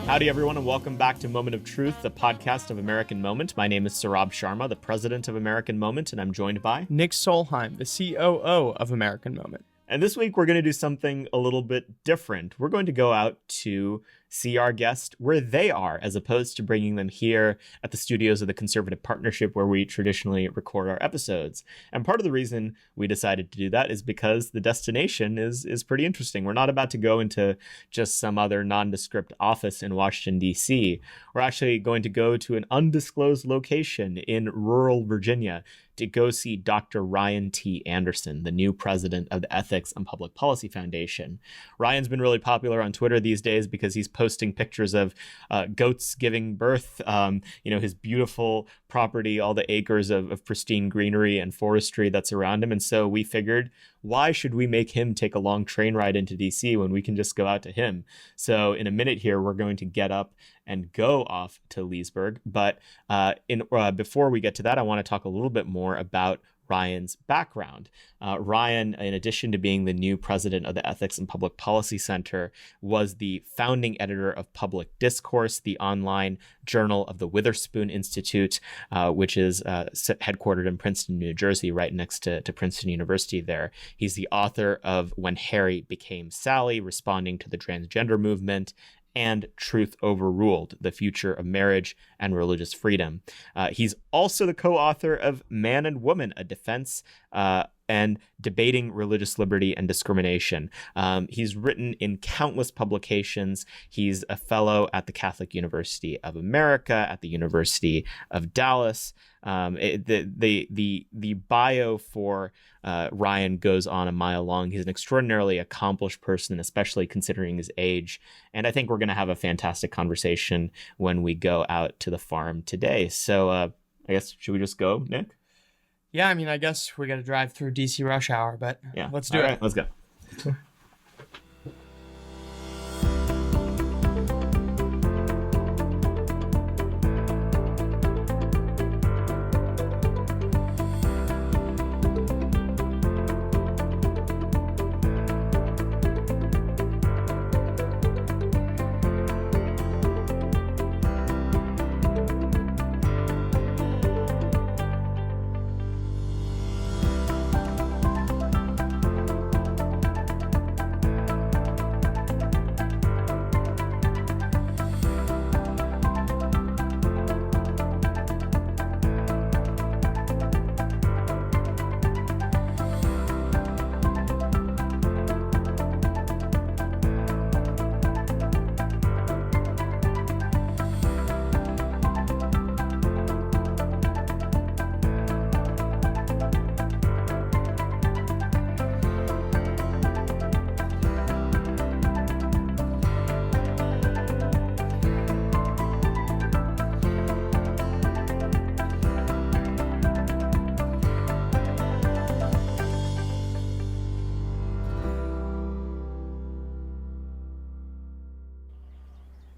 Howdy, everyone, and welcome back to Moment of Truth, the podcast of American Moment. My name is Saurabh Sharma, the president of American Moment, and I'm joined by Nick Solheim, the COO of American Moment. And this week, we're going to do something a little bit different. We're going to go out to see our guest where they are, as opposed to bringing them here at the studios of the Conservative Partnership, where we traditionally record our episodes. And part of the reason we decided to do that is because the destination is pretty interesting. We're not about to go into just some other nondescript office in Washington, D.C. We're actually going to go to an undisclosed location in rural Virginia to go see Dr. Ryan T. Anderson, the new president of the Ethics and Public Policy Foundation. Ryan's been really popular on Twitter these days because he's posting pictures of goats giving birth, his beautiful property, all the acres of pristine greenery and forestry that's around him. And so we figured, why should we make him take a long train ride into DC when we can just go out to him? So in a minute here, we're going to get up and go off to Leesburg. But before we get to that, I want to talk a little bit more about Ryan's background. Ryan, in addition to being the new president of the Ethics and Public Policy Center, was the founding editor of Public Discourse, the online journal of the Witherspoon Institute, which is headquartered in Princeton, New Jersey, right next to Princeton University there. He's the author of When Harry Became Sally, responding to the transgender movement, and Truth Overruled, The Future of Marriage and Religious Freedom. He's also the co-author of Man and Woman, A Defense and Debating Religious Liberty and Discrimination. He's written in countless publications. He's a fellow at the Catholic University of America, at the University of Dallas. The bio for Ryan goes on a mile long. He's an extraordinarily accomplished person, especially considering his age. And I think we're going to have a fantastic conversation when we go out to the farm today. So I guess, should we just go, Nick? Yeah, I mean, I guess we got to drive through DC rush hour, but yeah, let's do it. Right, let's go.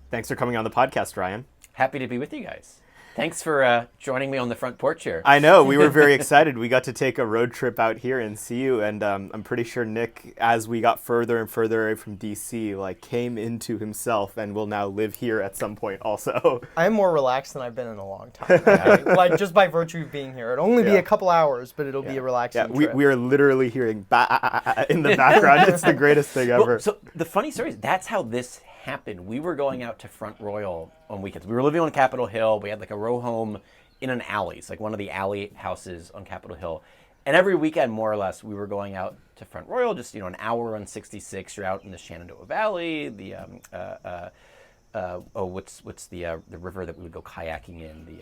Thanks for coming on the podcast, Ryan. Happy to be with you guys. Thanks for joining me on the front porch here. I know, we were very excited. We got to take a road trip out here and see you, and I'm pretty sure Nick, as we got further and further away from DC, came into himself and will now live here at some point also. I'm more relaxed than I've been in a long time. Right? Just by virtue of being here. It'll only be a couple hours, but it'll be a relaxing trip. We are literally hearing in the background. It's the greatest thing ever. Well, so the funny story is that's how this happened. We were going out to Front Royal on weekends. We were living on Capitol Hill. We had a row home in an alley. It's one of the alley houses on Capitol Hill. And every weekend, more or less, we were going out to Front Royal, just an hour on 66. You're out in the Shenandoah Valley. The what's the river that we would go kayaking in?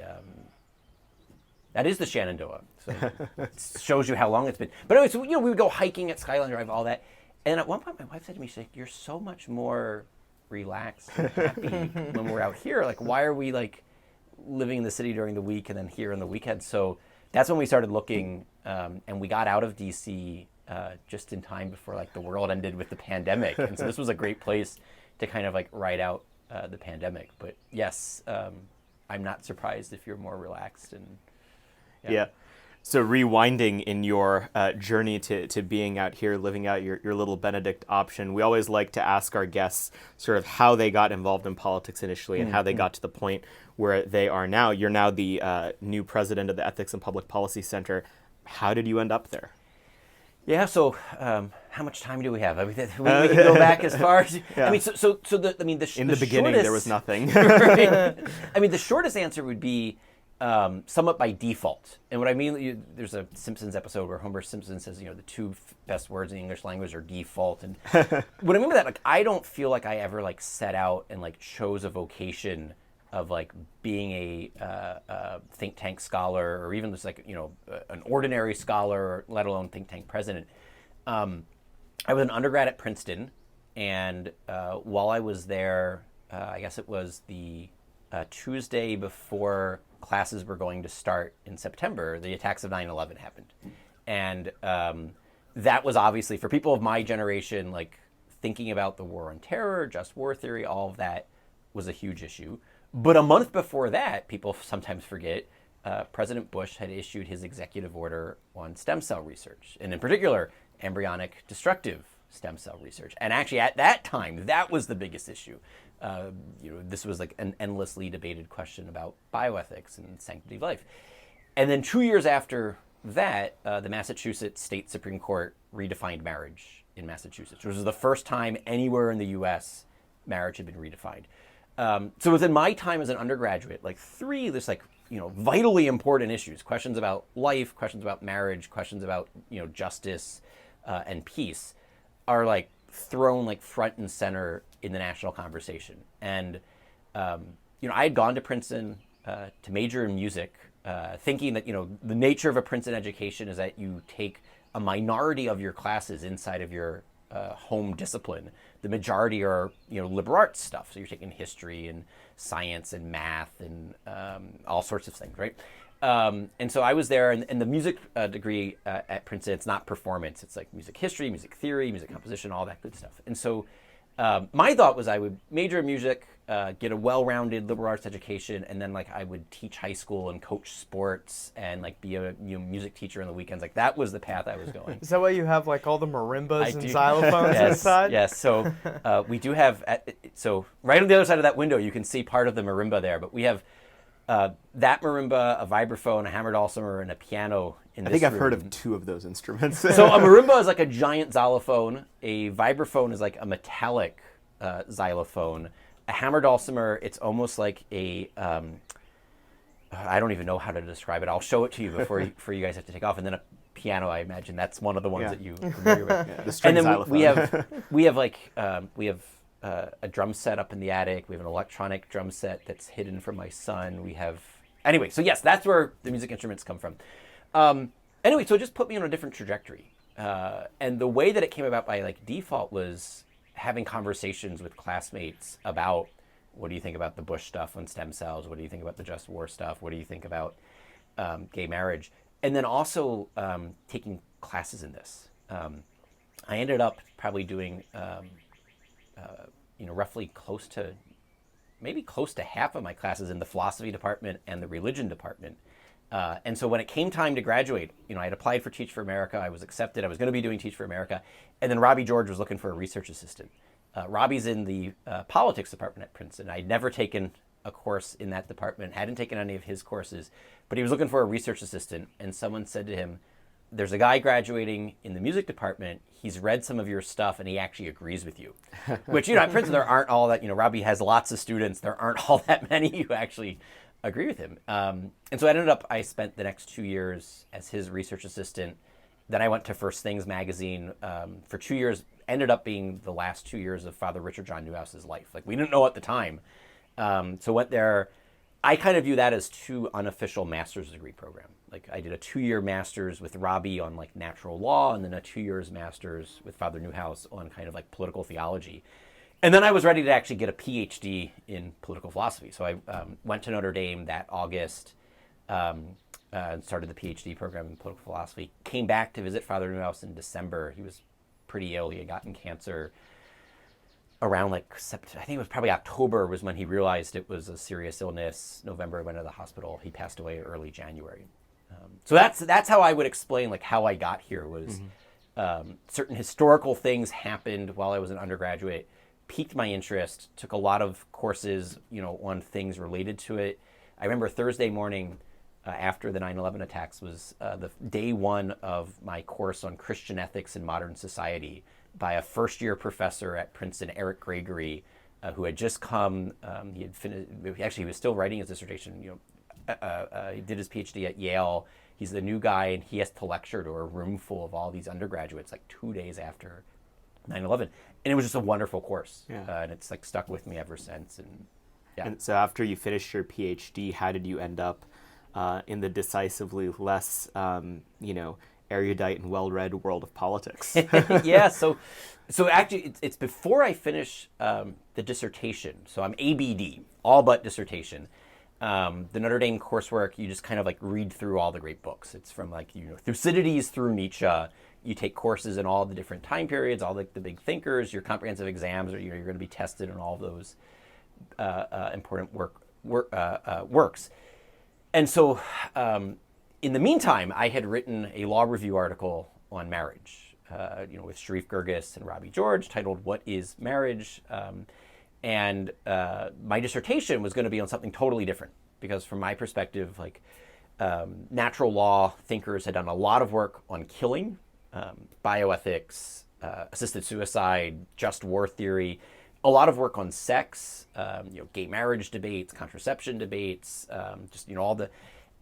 That is the Shenandoah. So it shows you how long it's been. But anyway, so we would go hiking at Skyline Drive, all that. And at one point, my wife said to me, she's like, "You're so much more relaxed and happy when we're out here. Why are we living in the city during the week and then here on the weekend?" So that's when we started looking, and we got out of DC just in time before the world ended with the pandemic. And so this was a great place to kind of ride out the pandemic. But yes, I'm not surprised if you're more relaxed and yeah. So rewinding in your journey to being out here, living out your little Benedict option, we always like to ask our guests sort of how they got involved in politics initially and how they got to the point where they are now. You're now the new president of the Ethics and Public Policy Center. How did you end up there? Yeah, so how much time do we have? I mean, we can go back as far as... Yeah. I mean, in the beginning, shortest, there was nothing. Right? I mean, the shortest answer would be somewhat by default. And what I mean, there's a Simpsons episode where Homer Simpson says, the two best words in the English language are default. And what I mean by that, I don't feel like I ever set out and chose a vocation of being a think tank scholar, or even just an ordinary scholar, let alone think tank president. I was an undergrad at Princeton, and while I was there, I guess it was the Tuesday before classes were going to start in September, the attacks of 9/11 happened. And that was obviously, for people of my generation, thinking about the war on terror, just war theory, all of that was a huge issue. But a month before that, people sometimes forget, President Bush had issued his executive order on stem cell research, and in particular, embryonic destructive stem cell research. And actually, at that time, that was the biggest issue. This was an endlessly debated question about bioethics and sanctity of life. And then 2 years after that, the Massachusetts State Supreme Court redefined marriage in Massachusetts, which was the first time anywhere in the U.S. marriage had been redefined. So within my time as an undergraduate, three this vitally important issues, questions about life, questions about marriage, questions about justice and peace, are thrown front and center in the national conversation. And I had gone to Princeton to major in music, thinking that the nature of a Princeton education is that you take a minority of your classes inside of your home discipline. The majority are liberal arts stuff, so you're taking history and science and math and all sorts of things, right? And so I was there, and the music degree at Princeton, it's not performance, it's music history, music theory, music composition, all that good stuff. And so my thought was I would major in music, get a well-rounded liberal arts education, and then I would teach high school and coach sports and be a music teacher on the weekends. That was the path I was going. Is that why you have all the marimbas and xylophones inside? Yes. So we do have. So right on the other side of that window, you can see part of the marimba there. But we have that marimba, a vibraphone, a hammered dulcimer, and a piano in this room. I think I've heard of two of those instruments. So a marimba is a giant xylophone. A vibraphone is a metallic xylophone. A hammered dulcimer, it's almost like a, I don't even know how to describe it. I'll show it to you before you guys have to take off. And then a piano, I imagine that's one of the ones that you familiar with. Yeah, the string and then xylophone. we have a drum set up in the attic. We have an electronic drum set that's hidden from my son. Anyway, so yes, that's where the music instruments come from. Anyway, so it just put me on a different trajectory. And the way that it came about by default was having conversations with classmates about, what do you think about the Bush stuff on stem cells? What do you think about the just war stuff? What do you think about gay marriage? And then also taking classes in this. I ended up probably doing, roughly close to half of my classes in the philosophy department and the religion department. And so when it came time to graduate, I had applied for Teach for America. I was accepted. I was going to be doing Teach for America. And then Robbie George was looking for a research assistant. Robbie's in the politics department at Princeton. I'd never taken a course in that department, hadn't taken any of his courses, but he was looking for a research assistant. And someone said to him, there's a guy graduating in the music department. He's read some of your stuff and he actually agrees with you. Which, at Princeton, there aren't all that, Robbie has lots of students. There aren't all that many who actually agree with him. And so I spent the next 2 years as his research assistant. Then I went to First Things magazine for 2 years, ended up being the last 2 years of Father Richard John Newhouse's life. We didn't know at the time. So went there. I kind of view that as two unofficial master's degree program. I did a 2-year master's with Robbie on natural law, and then a 2 years master's with Father Newhouse on kind of political theology. And then I was ready to actually get a Ph.D. in political philosophy. So I went to Notre Dame that August, and started the Ph.D. program in political philosophy. Came back to visit Father Newhouse in December. He was pretty ill. He had gotten cancer around September. I think it was probably October was when he realized it was a serious illness. November, went to the hospital. He passed away early January. So that's how I would explain like how I got here was certain historical things happened while I was an undergraduate, piqued my interest, took a lot of courses, on things related to it. I remember Thursday morning after the 9/11 attacks was the day one of my course on Christian ethics in modern society by a first-year professor at Princeton, Eric Gregory, who had just come. He had finished. Actually, he was still writing his dissertation. He did his Ph.D. at Yale. He's the new guy, and he has to lecture to a room full of all these undergraduates like 2 days after 9/11, and it was just a wonderful course, and it's like stuck with me ever since. And so after you finished your PhD, how did you end up in the decisively less, erudite and well-read world of politics? Yeah, so actually, it's before I finish the dissertation. So I'm ABD, all but dissertation. The Notre Dame coursework, you just kind of like read through all the great books. It's from like, Thucydides through Nietzsche. You take courses in all the different time periods, all the big thinkers. Your comprehensive exams, or you're going to be tested in all of those important works. And so in the meantime, I had written a law review article on marriage, with Sharif Girgis and Robbie George, titled "What is Marriage?" And my dissertation was going to be on something totally different, because from my perspective, like natural law thinkers had done a lot of work on killing, bioethics, assisted suicide, just war theory, a lot of work on sex, gay marriage debates, contraception debates,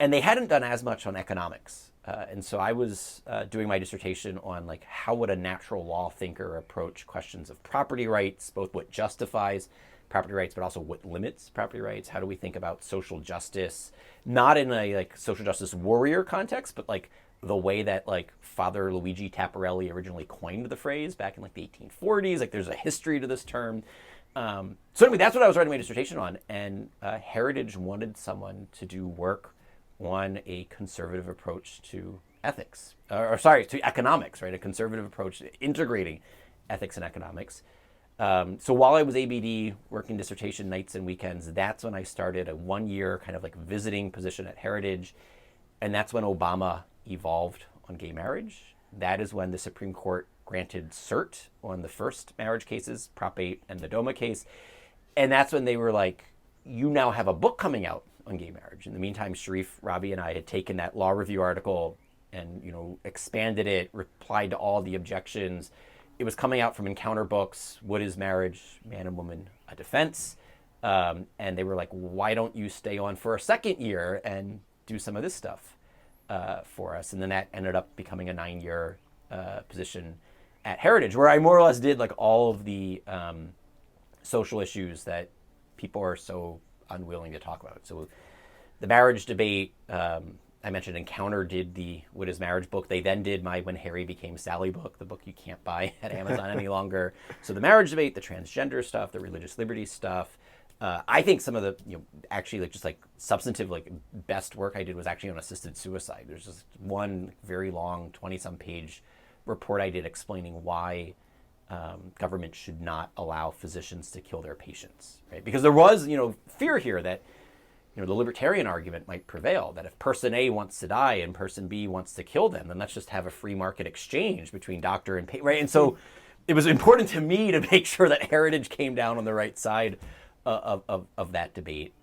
and they hadn't done as much on economics. And so I was doing my dissertation on like how would a natural law thinker approach questions of property rights, both what justifies property rights, but also what limits property rights. How do we think about social justice, not in a like social justice warrior context, but like the way that like Father Luigi Tapparelli originally coined the phrase back in like the 1840s. Like there's a history to this term. So anyway, that's what I was writing my dissertation on. And Heritage wanted someone to do work on a conservative approach to ethics, to economics, right? A conservative approach to integrating ethics and economics. So while I was ABD working dissertation nights and weekends, that's when I started a 1-year kind of like visiting position at Heritage. And that's when Obama evolved on gay marriage. That is when the Supreme Court granted cert on the first marriage cases, Prop 8 and the DOMA case. And that's when they were like, you now have a book coming out on gay marriage. In the meantime, Sharif, Robbie, and I had taken that law review article and, expanded it, replied to all the objections. It was coming out from Encounter Books, What is Marriage? Man and Woman, a Defense. And they were like, why don't you stay on for a second year and do some of this stuff for us? And then that ended up becoming a 9-year position at Heritage, where I more or less did like all of the social issues that people are so unwilling to talk about. So the marriage debate, I mentioned Encounter did the What is Marriage book. They then did my When Harry Became Sally book, the book you can't buy at Amazon any longer. So the marriage debate, the transgender stuff, the religious liberty stuff. I think some of the, actually like just like substantive, like best work I did was actually on assisted suicide. There's just one very long 20-some page report I did explaining why government should not allow physicians to kill their patients, right? Because there was, fear here that, the libertarian argument might prevail, that if person A wants to die and person B wants to kill them, then let's just have a free market exchange between doctor and patient, right? And so it was important to me to make sure that Heritage came down on the right side of that debate.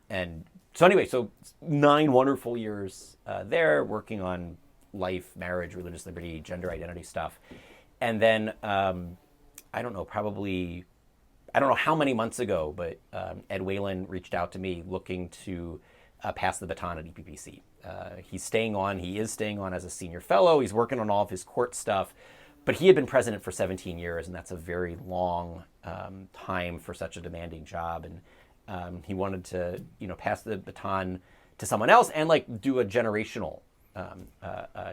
And so anyway, so 9 wonderful years there working on life, marriage, religious liberty, gender identity stuff. And then, I don't know how many months ago, but Ed Whalen reached out to me looking to pass the baton at EPPC. He is staying on as a senior fellow. He's working on all of his court stuff, but he had been president for 17 years, and that's a very long time for such a demanding job. And he wanted to, pass the baton to someone else and like do a generational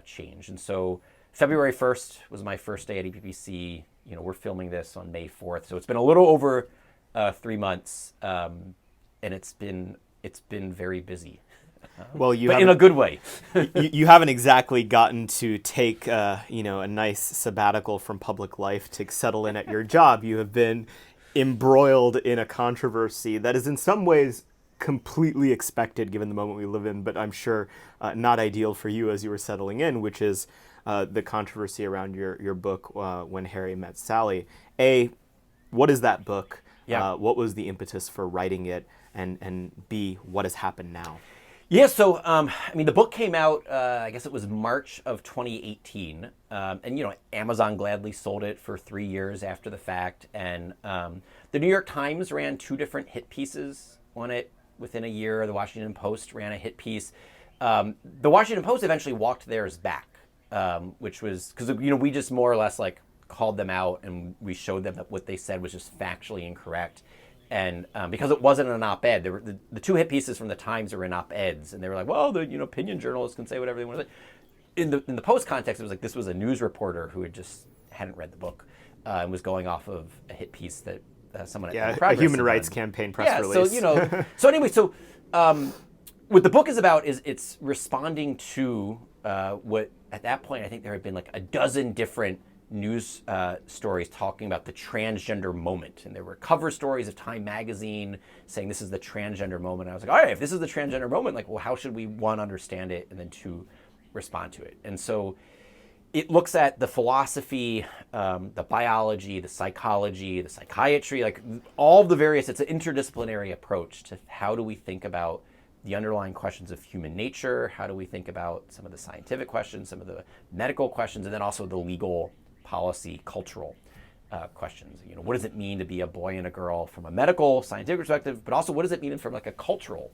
change. And so February 1st was my first day at EPPC. We're filming this on May 4th, so it's been a little over 3 months, and it's been very busy. Well, but in a good way. you haven't exactly gotten to take a nice sabbatical from public life to settle in at your job. You have been embroiled in a controversy that is in some ways completely expected given the moment we live in, but I'm sure not ideal for you as you were settling in, which is the controversy around your book, When Harry Met Sally. A, what is that book? Yeah. What was the impetus for writing it? And B, what has happened now? Yeah, so, the book came out, I guess it was March of 2018. And, Amazon gladly sold it for 3 years after the fact. And the New York Times ran 2 different hit pieces on it within a year. The Washington Post ran a hit piece. The Washington Post eventually walked theirs back, which was, because, we just more or less, called them out and we showed them that what they said was just factually incorrect. And because it wasn't an op-ed, there were the 2 hit pieces from the Times are in op-eds, and they were like, well, the opinion journalists can say whatever they want to say. In the Post context, it was like this was a news reporter who hadn't read the book and was going off of a hit piece that someone at a human rights campaign press release. So anyway, what the book is about is it's responding to what at that point I think there had been a dozen different news stories talking about the transgender moment. And there were cover stories of Time magazine saying this is the transgender moment. And I was like, all right, if this is the transgender moment, how should we, 1, understand it, and then 2, respond to it? And so it looks at the philosophy, the biology, the psychology, the psychiatry, all of the various, it's an interdisciplinary approach to how do we think about the underlying questions of human nature, how do we think about some of the scientific questions, some of the medical questions, and then also the legal policy, cultural questions. What does it mean to be a boy and a girl from a medical, scientific perspective, but also what does it mean from a cultural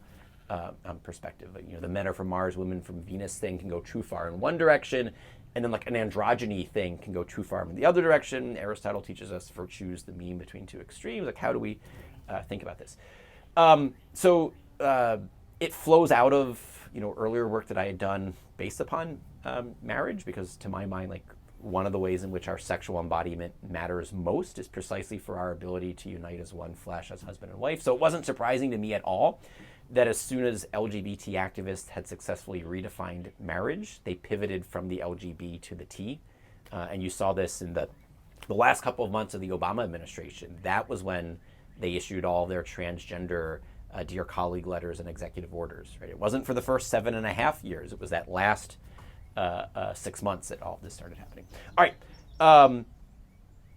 perspective? The men are from Mars, women from Venus thing can go too far in one direction, and then an androgyny thing can go too far in the other direction. Aristotle teaches us virtues, the mean between 2 extremes. How do we think about this? It flows out of earlier work that I had done based upon marriage, because to my mind, one of the ways in which our sexual embodiment matters most is precisely for our ability to unite as one flesh, as husband and wife. So it wasn't surprising to me at all that as soon as LGBT activists had successfully redefined marriage, they pivoted from the LGB to the T. And you saw this in the last couple of months of the Obama administration. That was when they issued all their transgender dear colleague letters and executive orders. Right? It wasn't for the first 7.5 years. It was that last 6 months that all of this started happening. All right.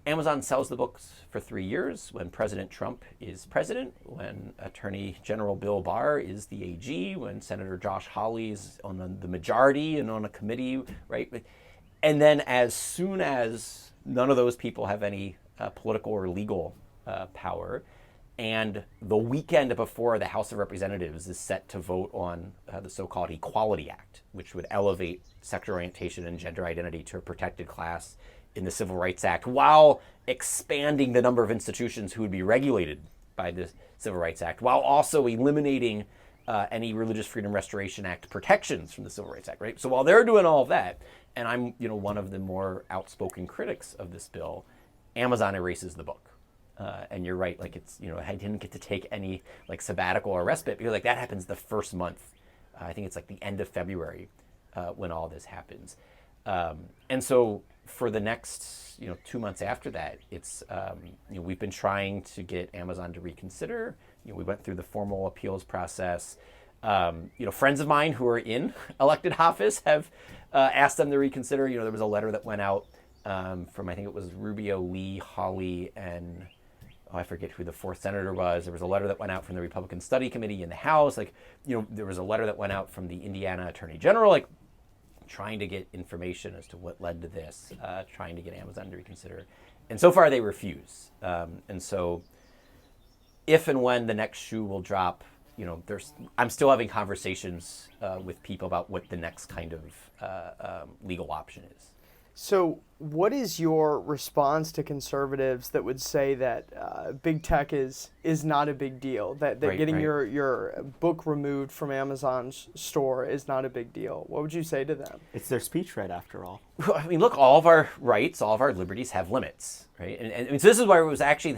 Amazon sells the books for 3 years when President Trump is president, when Attorney General Bill Barr is the AG, when Senator Josh Hawley is on the majority and on a committee, right? And then as soon as none of those people have any political or legal power, and the weekend before the House of Representatives is set to vote on the so-called Equality Act, which would elevate sexual orientation and gender identity to a protected class in the Civil Rights Act, while expanding the number of institutions who would be regulated by the Civil Rights Act, while also eliminating any Religious Freedom Restoration Act protections from the Civil Rights Act, right? So while they're doing all of that, and I'm one of the more outspoken critics of this bill, Amazon erases the book. And you're right, it's, I didn't get to take any sabbatical or respite because that happens the first month. I think it's the end of February when all this happens. And so for the next 2 months after that, it's we've been trying to get Amazon to reconsider. We went through the formal appeals process. Friends of mine who are in elected office have asked them to reconsider. There was a letter that went out from, I think it was Rubio, Lee, Hawley, and I forget who the 4th senator was. There was a letter that went out from the Republican Study Committee in the House. There was a letter that went out from the Indiana Attorney General, trying to get information as to what led to this, trying to get Amazon to reconsider. And so far they refuse. And so if and when the next shoe will drop, I'm still having conversations with people about what the next kind of legal option is. So what is your response to conservatives that would say that big tech is not a big deal, that getting your book removed from Amazon's store is not a big deal? What would you say to them? It's their speech right after all. I mean, look, all of our rights, all of our liberties have limits, right? And so this is why it was actually,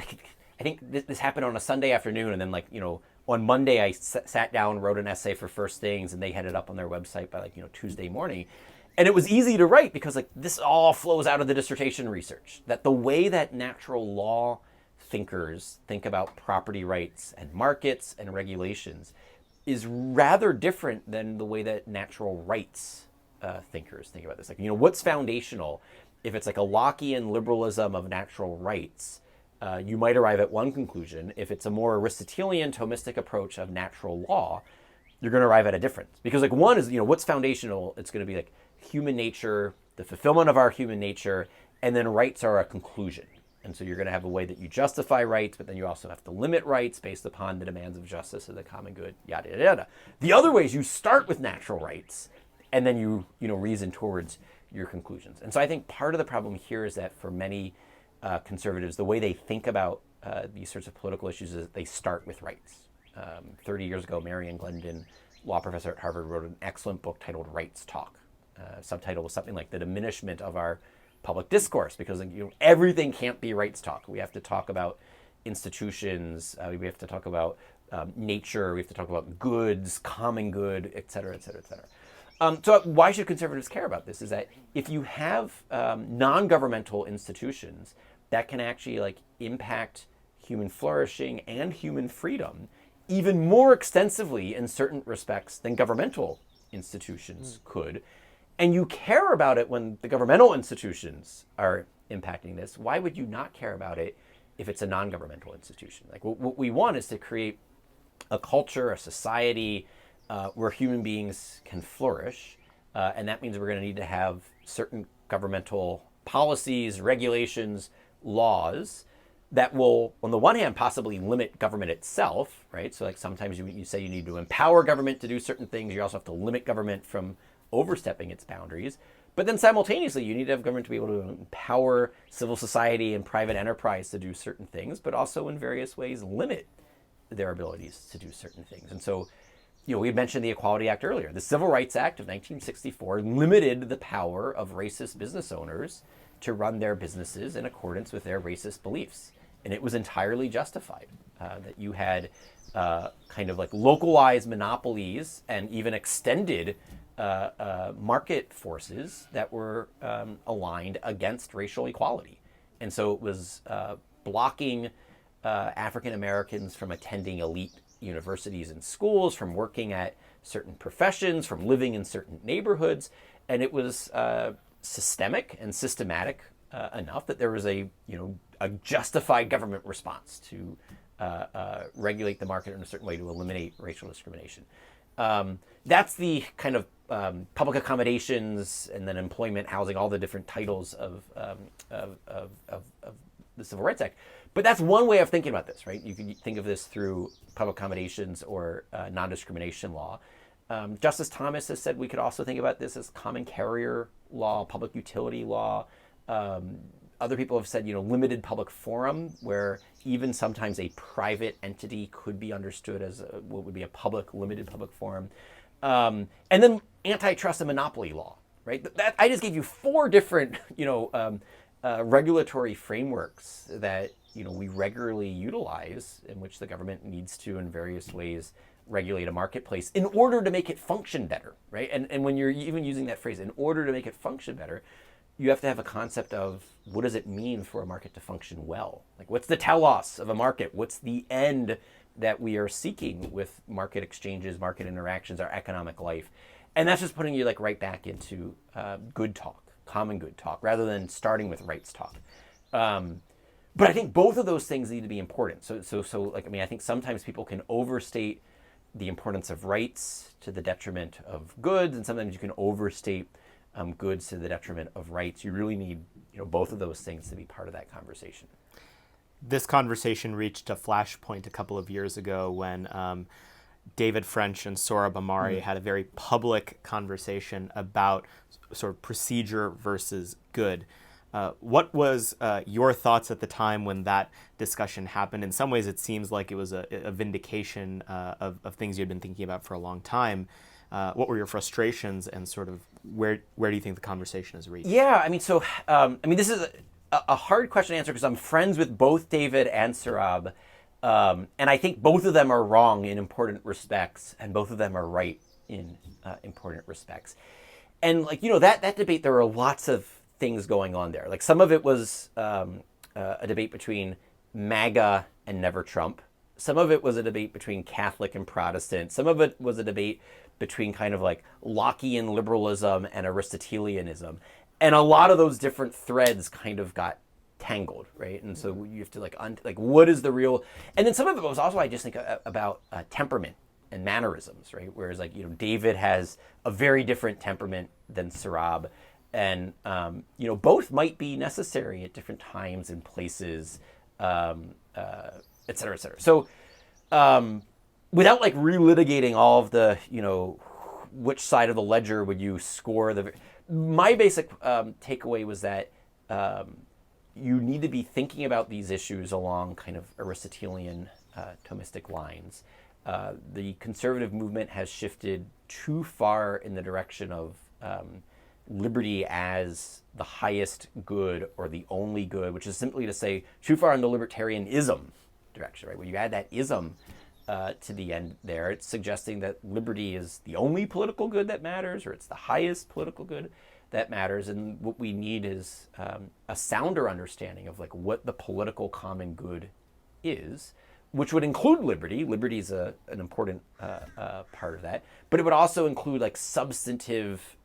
I think this happened on a Sunday afternoon, and then on Monday I sat down, wrote an essay for First Things, and they had it up on their website by Tuesday morning. And it was easy to write because this all flows out of the dissertation research, that the way that natural law thinkers think about property rights and markets and regulations is rather different than the way that natural rights thinkers think about this. Like, what's foundational? If it's like a Lockean liberalism of natural rights, you might arrive at one conclusion. If it's a more Aristotelian Thomistic approach of natural law, you're going to arrive at a different. Because like one is, what's foundational? It's going to be like human nature, the fulfillment of our human nature, and then rights are a conclusion. And so you're going to have a way that you justify rights, but then you also have to limit rights based upon the demands of justice and the common good, yada, yada, yada. The other way is you start with natural rights, and then you reason towards your conclusions. And so I think part of the problem here is that for many conservatives, the way they think about these sorts of political issues is that they start with rights. 30 years ago, Marion Glendon, law professor at Harvard, wrote an excellent book titled Rights Talk. Subtitle was something like The Diminishment of Our Public Discourse, because everything can't be rights talk. We have to talk about institutions, we have to talk about nature, we have to talk about goods, common good, et cetera, et cetera, et cetera. So why should conservatives care about this? Is that if you have non-governmental institutions that can actually impact human flourishing and human freedom even more extensively in certain respects than governmental institutions could, and you care about it when the governmental institutions are impacting this, why would you not care about it if it's a non-governmental institution? Like what we want is to create a culture, a society where human beings can flourish, and that means we're going to need to have certain governmental policies, regulations, laws that will, on the one hand, possibly limit government itself, right? So sometimes you say you need to empower government to do certain things. You also have to limit government from overstepping its boundaries. But then simultaneously, you need to have government to be able to empower civil society and private enterprise to do certain things, but also in various ways limit their abilities to do certain things. And so, we had mentioned the Equality Act earlier. The Civil Rights Act of 1964 limited the power of racist business owners to run their businesses in accordance with their racist beliefs. And it was entirely justified that you had kind of localized monopolies and even extended market forces that were aligned against racial equality. And so it was blocking African Americans from attending elite universities and schools, from working at certain professions, from living in certain neighborhoods. And it was systemic and systematic enough that there was a justified government response to regulate the market in a certain way to eliminate racial discrimination. That's the kind of public accommodations and then employment, housing, all the different titles of the Civil Rights Act. But that's one way of thinking about this, right? You can think of this through public accommodations or non-discrimination law. Justice Thomas has said we could also think about this as common carrier law, public utility law. Other people have said, limited public forum, where even sometimes a private entity could be understood as what would be a public, limited public forum. And then antitrust and monopoly law, right? I just gave you 4 different, regulatory frameworks that, we regularly utilize, in which the government needs to, in various ways, regulate a marketplace in order to make it function better, right? And when you're even using that phrase, in order to make it function better, you have to have a concept of what does it mean for a market to function well? What's the telos of a market? What's the end that we are seeking with market exchanges, market interactions, our economic life? And that's just putting you like right back into good talk, common good talk, rather than starting with rights talk. But I think both of those things need to be important. I think sometimes people can overstate the importance of rights to the detriment of goods, and sometimes you can overstate goods to the detriment of rights. You really need, both of those things to be part of that conversation. This conversation reached a flashpoint a couple of years ago when David French and Saurabh Ahmari had a very public conversation about sort of procedure versus good. What was your thoughts at the time when that discussion happened? In some ways, it seems like it was a vindication of things you'd been thinking about for a long time. What were your frustrations, and sort of where do you think the conversation has reached? Yeah, this is a hard question to answer because I'm friends with both David and Saurabh. And I think both of them are wrong in important respects, and both of them are right in important respects. And that debate, there were lots of things going on there. Some of it was a debate between MAGA and Never Trump. Some of it was a debate between Catholic and Protestant. Some of it was a debate between kind of like Lockean liberalism and Aristotelianism. And a lot of those different threads kind of got tangled, right? And so you have to like what is the real, and then some of it was also, I just think about temperament and mannerisms, right? Whereas like, David has a very different temperament than Saurabh, and both might be necessary at different times and places, et cetera, et cetera. So without like relitigating all of the, which side of the ledger would you score my basic takeaway was that you need to be thinking about these issues along kind of Aristotelian Thomistic lines. The conservative movement has shifted too far in the direction of liberty as the highest good or the only good, which is simply to say too far in the libertarianism direction, right? When you add that ism to the end there, it's suggesting that liberty is the only political good that matters, or it's the highest political good that matters. And what we need is a sounder understanding of like what the political common good is, which would include liberty. Liberty is an important part of that, but it would also include like substantive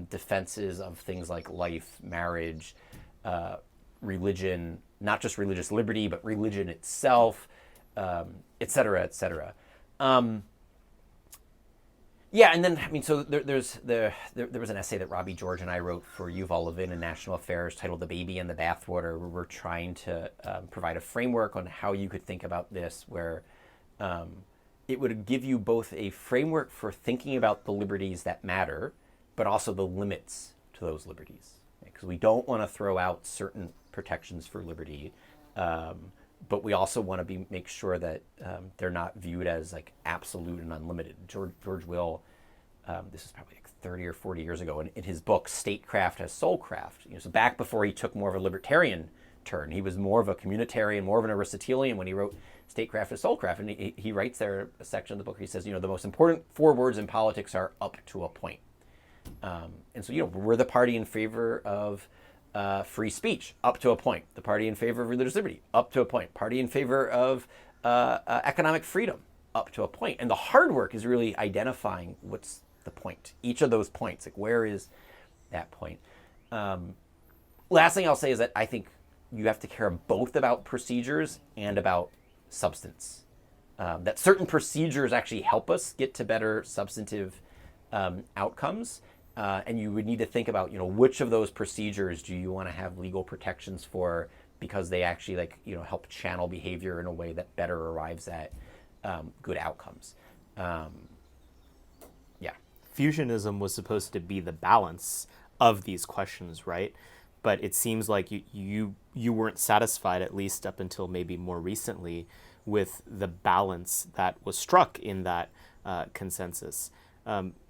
defenses of things like life, marriage, religion, not just religious liberty, but religion itself, et cetera, et cetera. Yeah, and then, I mean, so there was an essay that Robbie George and I wrote for Yuval Levin in National Affairs titled The Baby and the Bathwater, where we're trying to provide a framework on how you could think about this, where it would give you both a framework for thinking about the liberties that matter, but also the limits to those liberties. Because we don't want to throw out certain protections for liberty, but we also want to make sure that they're not viewed as like absolute and unlimited. George Will, this is probably like 30 or 40 years ago, in his book Statecraft as Soulcraft. So back before he took more of a libertarian turn, he was more of a communitarian, more of an Aristotelian when he wrote Statecraft as Soulcraft. And he writes there a section of the book. He says, the most important 4 words in politics are up to a point. And so, we're the party in favor of free speech, up to a point. The party in favor of religious liberty, up to a point. Party in favor of economic freedom, up to a point. And the hard work is really identifying what's the point. Each of those points, like where is that point? Last thing I'll say is that I think you have to care both about procedures and about substance. That certain procedures actually help us get to better substantive outcomes. And you would need to think about, which of those procedures do you want to have legal protections for, because they actually help channel behavior in a way that better arrives at good outcomes. Yeah. Fusionism was supposed to be the balance of these questions, right? But it seems like you weren't satisfied, at least up until maybe more recently, with the balance that was struck in that consensus.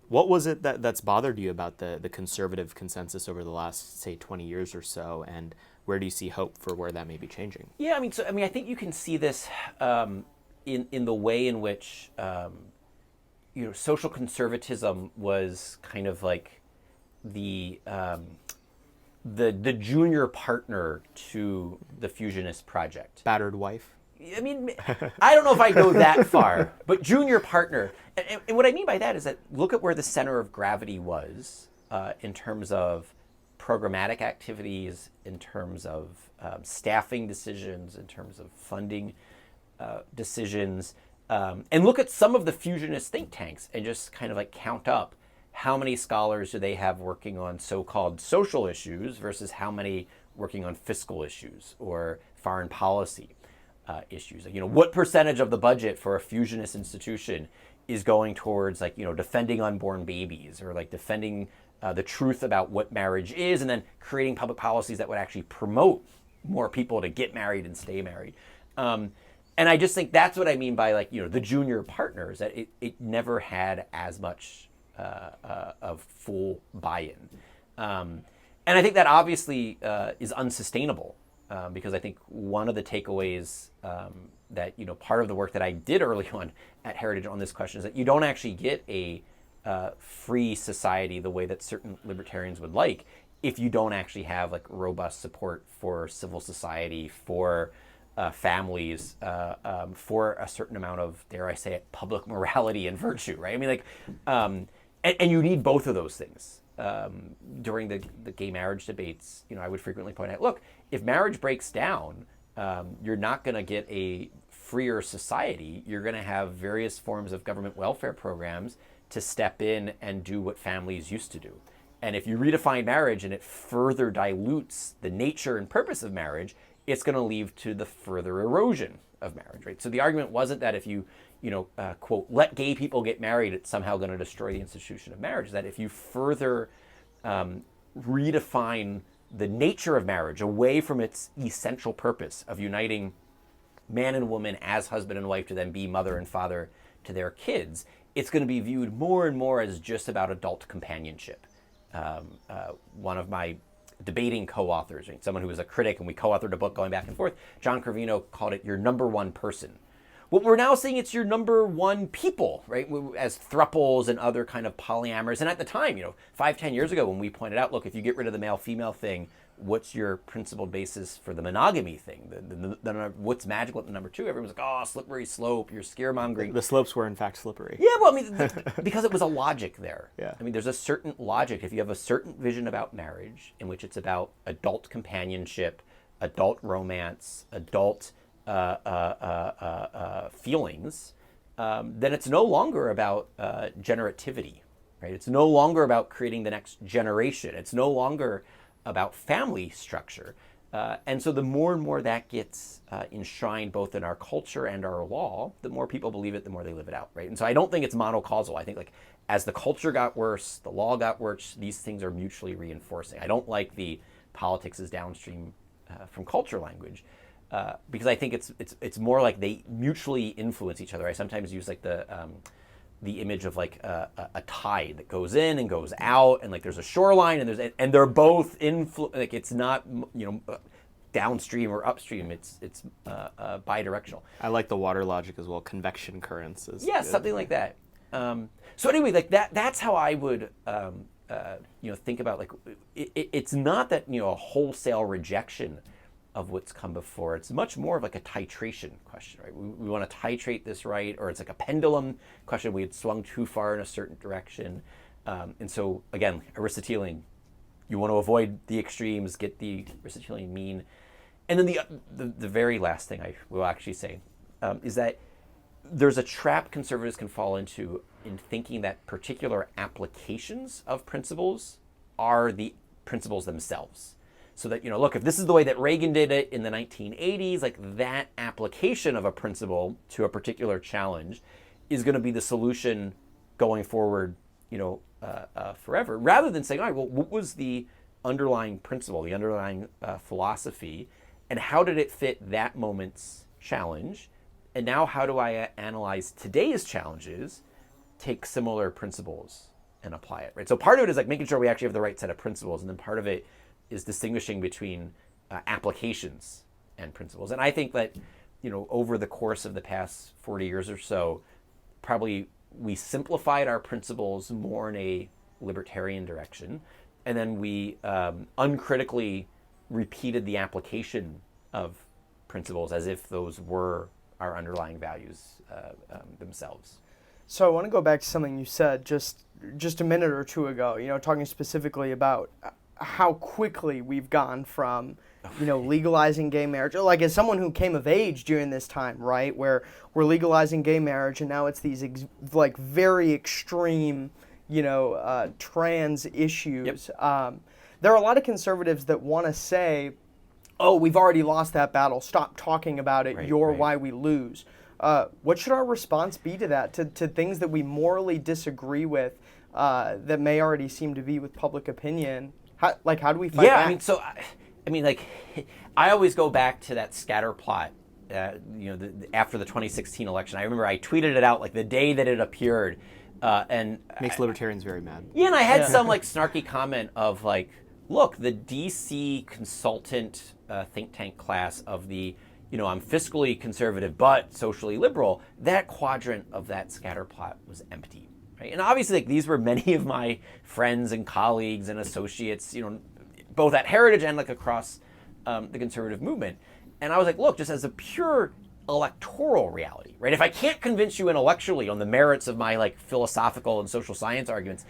What was it that's bothered you about the conservative consensus over the last, say, 20 years or so, and where do you see hope for where that may be changing? Yeah, I think you can see this in the way in which social conservatism was kind of like the junior partner to the fusionist project. Battered wife? I don't know if I go that far, but junior partner. And what I mean by that is that look at where the center of gravity was in terms of programmatic activities, in terms of staffing decisions, in terms of funding decisions. And look at some of the fusionist think tanks and just kind of like count up how many scholars do they have working on so-called social issues versus how many working on fiscal issues or foreign policy issues. What percentage of the budget for a fusionist institution is going towards defending unborn babies, or defending the truth about what marriage is, and then creating public policies that would actually promote more people to get married and stay married. And I just think that's what I mean by the junior partners, that it never had as much of full buy-in. And I think that obviously is unsustainable. Because I think one of the takeaways that, part of the work that I did early on at Heritage on this question is that you don't actually get a free society the way that certain libertarians would like if you don't actually have robust support for civil society, for families for a certain amount of, dare I say it, public morality and virtue, right? I mean, like, and you need both of those things. During the gay marriage debates, I would frequently point out, look, if marriage breaks down, you're not going to get a freer society. You're going to have various forms of government welfare programs to step in and do what families used to do. And if you redefine marriage and it further dilutes the nature and purpose of marriage, it's going to lead to the further erosion of marriage, right? So the argument wasn't that if you, quote, let gay people get married, it's somehow going to destroy the institution of marriage. That if you further redefine the nature of marriage away from its essential purpose of uniting man and woman as husband and wife to then be mother and father to their kids, it's going to be viewed more and more as just about adult companionship. One of my debating co-authors, someone who was a critic, and we co-authored a book going back and forth, John Cravino called it your number one person. What we're now seeing, it's your number one people, right? As thruples and other kind of polyamorous. And at the time, 5-10 years ago, when we pointed out, look, if you get rid of the male-female thing, what's your principled basis for the monogamy thing? What's magical at the number two? Everyone's like, oh, slippery slope, you're scaremongering. The slopes were in fact slippery. Yeah, well, I mean, because it was a logic there. Yeah. I mean, there's a certain logic. If you have a certain vision about marriage in which it's about adult companionship, adult romance, adult feelings, then it's no longer about generativity, right? It's no longer about creating the next generation. It's no longer about family structure. And so the more and more that gets enshrined both in our culture and our law, the more people believe it, the more they live it out, right? And so I don't think it's monocausal. I think like as the culture got worse, the law got worse, these things are mutually reinforcing. I don't like the politics is downstream from culture language. Because I think it's more like they mutually influence each other. I sometimes use like the image of like a tide that goes in and goes out, and like there's a shoreline, and they're both like it's not downstream or upstream. It's bidirectional. I like the water logic as well. Convection currents is good. Something like that. So anyway, like that's how I would think about like it's not that a wholesale rejection of what's come before. It's much more of like a titration question, right? We want to titrate this right, or it's like a pendulum question. We had swung too far in a certain direction. And so again, Aristotelian, you want to avoid the extremes, get the Aristotelian mean. And then the very last thing I will actually say is that there's a trap conservatives can fall into in thinking that particular applications of principles are the principles themselves. So that, look, if this is the way that Reagan did it in the 1980s, like that application of a principle to a particular challenge is going to be the solution going forward, forever, rather than saying, all right, well, what was the underlying principle, the underlying philosophy, and how did it fit that moment's challenge? And now how do I analyze today's challenges, take similar principles and apply it, right? So part of it is like making sure we actually have the right set of principles, and then part of it is distinguishing between applications and principles. And I think that, over the course of the past 40 years or so, probably we simplified our principles more in a libertarian direction, and then we uncritically repeated the application of principles as if those were our underlying values themselves. So I want to go back to something you said just a minute or two ago, talking specifically about how quickly we've gone from, legalizing gay marriage, like as someone who came of age during this time, right, where we're legalizing gay marriage, and now it's these very extreme, trans issues. Yep. There are a lot of conservatives that want to say, oh, we've already lost that battle, stop talking about it, right. Why we lose. What should our response be to that, to things that we morally disagree with that may already seem to be with public opinion? How do we fight back? I always go back to that scatter plot, after the 2016 election. I remember I tweeted it out like the day that it appeared. And makes libertarians very mad. Yeah, and I had some snarky comment of like, look, the DC consultant think tank class of the, I'm fiscally conservative but socially liberal, that quadrant of that scatter plot was empty. Right? And obviously, these were many of my friends and colleagues and associates, both at Heritage and across the conservative movement. And I was like, look, just as a pure electoral reality, right? If I can't convince you intellectually on the merits of my like philosophical and social science arguments,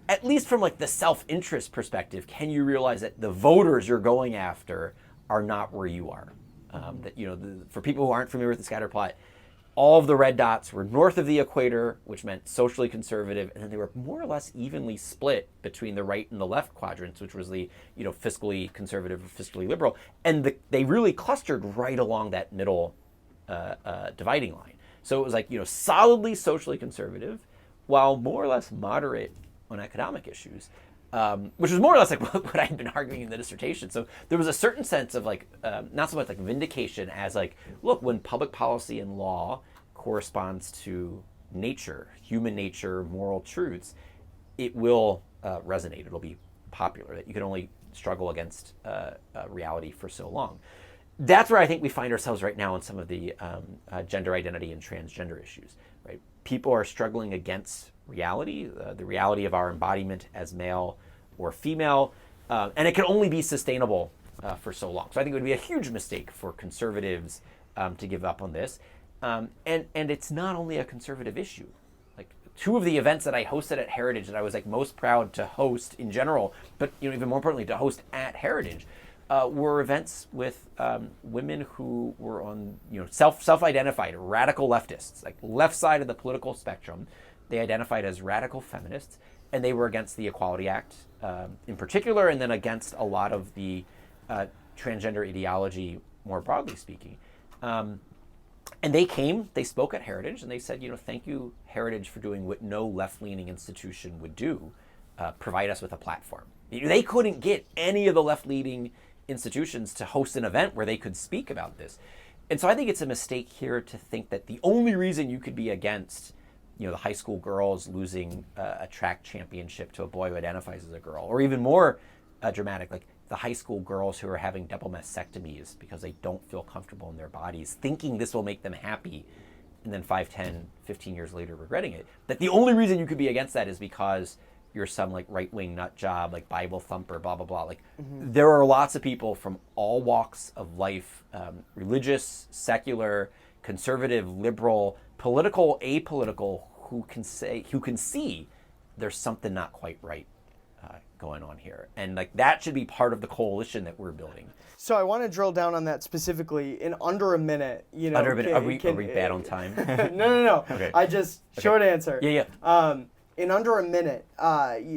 at least from like the self-interest perspective, can you realize that the voters you're going after are not where you are? That, you know, for people who aren't familiar with the scatter plot, all of the red dots were north of the equator, which meant socially conservative, and then they were more or less evenly split between the right and the left quadrants, which was the, you know, fiscally conservative or fiscally liberal, and they really clustered right along that middle dividing line. So it was like, you know, solidly socially conservative, while more or less moderate on economic issues. Which was more or less like what I had been arguing in the dissertation. So there was a certain sense of like, not so much like vindication as like, look, when public policy and law corresponds to nature, human nature, moral truths, it will resonate. It'll be popular. That you can only struggle against reality for so long. That's where I think we find ourselves right now in some of the gender identity and transgender issues. Right? People are struggling against reality, the reality of our embodiment as male or female, and it can only be sustainable for so long. So I think it would be a huge mistake for conservatives to give up on this. And it's not only a conservative issue. Like two of the events that I hosted at Heritage that I was like most proud to host in general, but you know, even more importantly to host at Heritage, were events with women who were on, you know, self-identified radical leftists, like left side of the political spectrum. They identified as radical feminists, and they were against the Equality Act in particular, and then against a lot of the transgender ideology more broadly speaking. And they spoke at Heritage, and they said, you know, thank you, Heritage, for doing what no left-leaning institution would do, provide us with a platform. They couldn't get any of the left-leaning institutions to host an event where they could speak about this. And so I think it's a mistake here to think that the only reason you could be against, you know, the high school girls losing a track championship to a boy who identifies as a girl, or even more dramatic, like the high school girls who are having double mastectomies because they don't feel comfortable in their bodies, thinking this will make them happy, and then 5, 10, 15 years later regretting it. That the only reason you could be against that is because you're some like right-wing nut job, like Bible thumper, blah, blah, blah. Like there are lots of people from all walks of life, religious, secular, conservative, liberal, political, apolitical, who can see there's something not quite right going on here, and like that should be part of the coalition that we're building. So I want to drill down on that specifically in under a minute. You know, under a minute. Are we bad on time? No. Okay. Short answer. Yeah. In under a minute,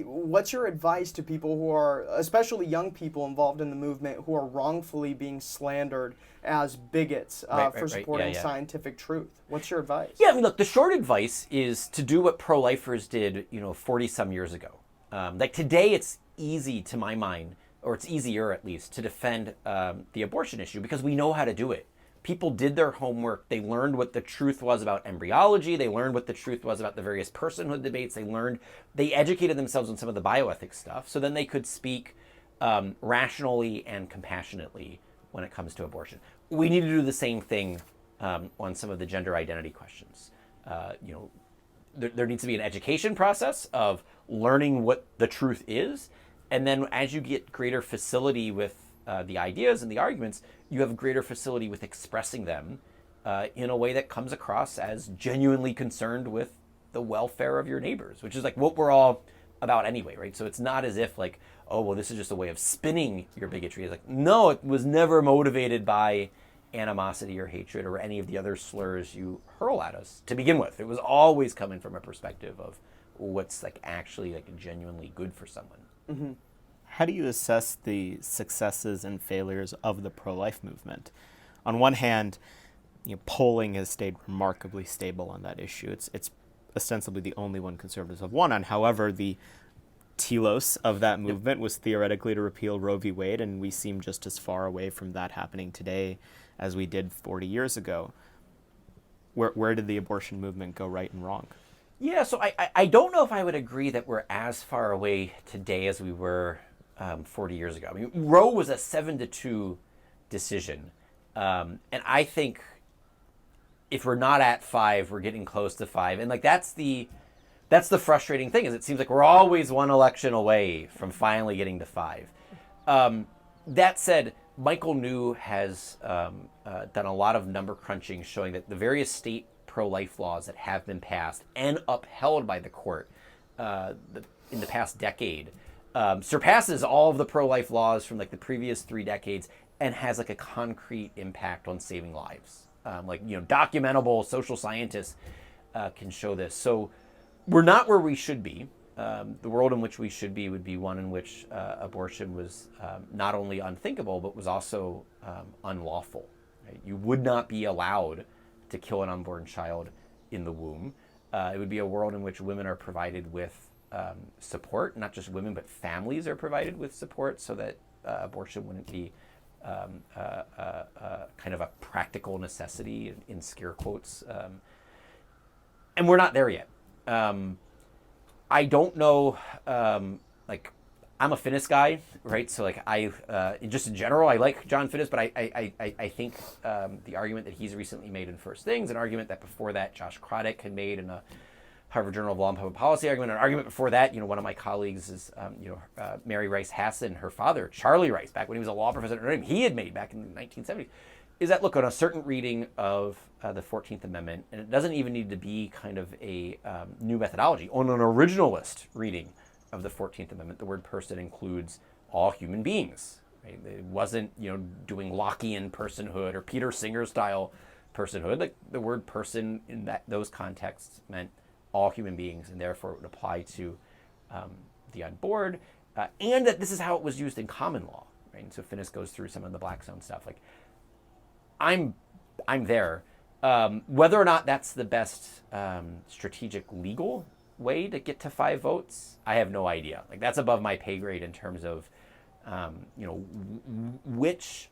what's your advice to people who are, especially young people involved in the movement, who are wrongfully being slandered as bigots for supporting scientific truth? What's your advice? Yeah, I mean, look, the short advice is to do what pro-lifers did, you know, 40-some years ago. Like today, it's easy to my mind, or it's easier at least, to defend the abortion issue because we know how to do it. People did their homework. They learned what the truth was about embryology. They learned what the truth was about the various personhood debates. They educated themselves on some of the bioethics stuff, so then they could speak rationally and compassionately when it comes to abortion. We need to do the same thing on some of the gender identity questions. You know, there needs to be an education process of learning what the truth is, and then as you get greater facility with the ideas and the arguments, you have greater facility with expressing them in a way that comes across as genuinely concerned with the welfare of your neighbors, which is like what we're all about anyway, right? So it's not as if like, oh, well, this is just a way of spinning your bigotry. It's like, no, it was never motivated by animosity or hatred or any of the other slurs you hurl at us to begin with. It was always coming from a perspective of what's like actually like genuinely good for someone. Mm-hmm. How do you assess the successes and failures of the pro-life movement? On one hand, you know, polling has stayed remarkably stable on that issue. It's ostensibly the only one conservatives have won on. However, the telos of that movement was theoretically to repeal Roe v. Wade, and we seem just as far away from that happening today as we did 40 years ago. Where did the abortion movement go right and wrong? Yeah, so I don't know if I would agree that we're as far away today as we were 40 years ago. I mean, Roe was a 7-2 decision. And I think if we're not at 5, we're getting close to 5. And like that's the frustrating thing, is it seems like we're always one election away from finally getting to 5. That said, Michael New has done a lot of number crunching showing that the various state pro-life laws that have been passed and upheld by the court in the past decade surpasses all of the pro-life laws from like the previous 3 decades and has like a concrete impact on saving lives. Documentable social scientists can show this. So we're not where we should be. The world in which we should be would be one in which abortion was not only unthinkable, but was also unlawful. Right? You would not be allowed to kill an unborn child in the womb. It would be a world in which women are provided with support, not just women, but families are provided with support so that abortion wouldn't be kind of a practical necessity in scare quotes. And we're not there yet. I don't know, I'm a Finnis guy, right? So just in general, I like John Finnis, but I think the argument that he's recently made in First Things, an argument that before that Josh Craddock had made in a Harvard Journal of Law and Public Policy argument, an argument before that, one of my colleagues is, Mary Rice Hasson, her father, Charlie Rice, back when he was a law professor at Notre Dame, he had made back in the 1970s, is that, look, on a certain reading of the 14th Amendment, and it doesn't even need to be kind of a new methodology, on an originalist reading of the 14th Amendment, the word person includes all human beings. Right? It wasn't, doing Lockean personhood or Peter Singer style personhood. Like the word person in those contexts meant all human beings, and therefore it would apply to the unborn, and that this is how it was used in common law. Right? And so Finnis goes through some of the Blackstone stuff. Like, I'm there. Whether or not that's the best strategic legal way to get to 5 votes, I have no idea. Like, that's above my pay grade in terms of, which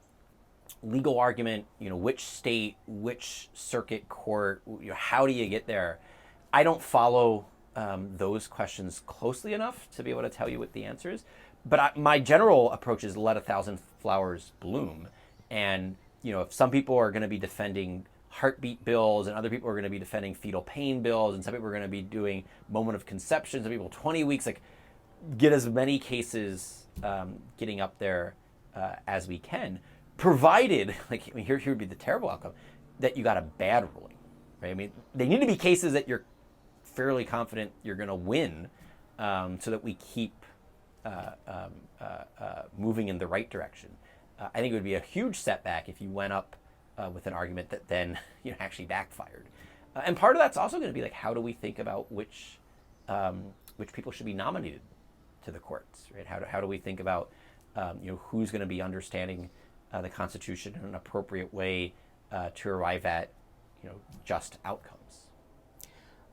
legal argument, which state, which circuit court, how do you get there? I don't follow those questions closely enough to be able to tell you what the answer is. But my general approach is let 1,000 flowers bloom. And, if some people are going to be defending heartbeat bills and other people are going to be defending fetal pain bills and some people are going to be doing moment of conception, some people 20 weeks, like, get as many cases getting up there as we can, provided, here would be the terrible outcome, that you got a bad ruling, right? I mean, they need to be cases that you're fairly confident you're going to win so that we keep moving in the right direction. I think it would be a huge setback if you went up with an argument that then actually backfired. And part of that's also going to be like, how do we think about which people should be nominated to the courts, right? How do we think about who's going to be understanding the Constitution in an appropriate way to arrive at just outcomes?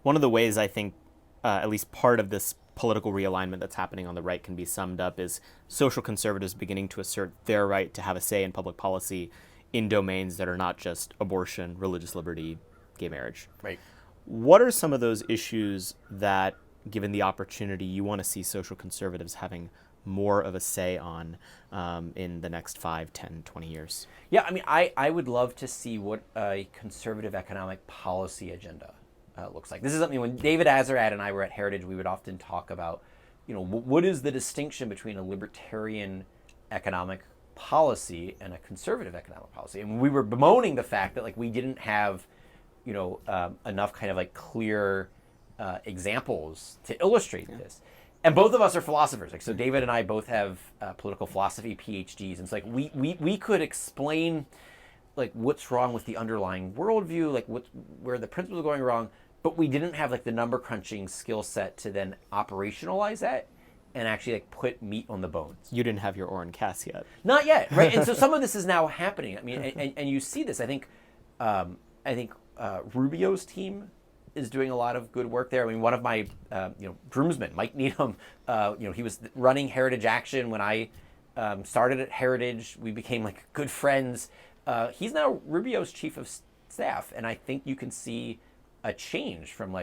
One of the ways I think at least part of this political realignment that's happening on the right can be summed up is social conservatives beginning to assert their right to have a say in public policy in domains that are not just abortion, religious liberty, gay marriage. Right. What are some of those issues that, given the opportunity, you want to see social conservatives having more of a say on in the next 5, 10, 20 years? Yeah, I mean, I would love to see what a conservative economic policy agenda looks like. This is something when David Azerrad and I were at Heritage, we would often talk about, what is the distinction between a libertarian economic policy and a conservative economic policy? And we were bemoaning the fact that we didn't have, enough kind of clear examples to illustrate this. And both of us are philosophers. So David and I both have political philosophy PhDs, and it's we could explain what's wrong with the underlying worldview, where the principles are going wrong, but we didn't have the number crunching skill set to then operationalize that and actually put meat on the bones. You didn't have your Oren Cass yet. Not yet, right? And so some of this is now happening. I mean, and you see this. I think Rubio's team is doing a lot of good work there. I mean, one of my groomsmen, Mike Needham, he was running Heritage Action when I started at Heritage. We became good friends. He's now Rubio's chief of staff, and I think you can see a change from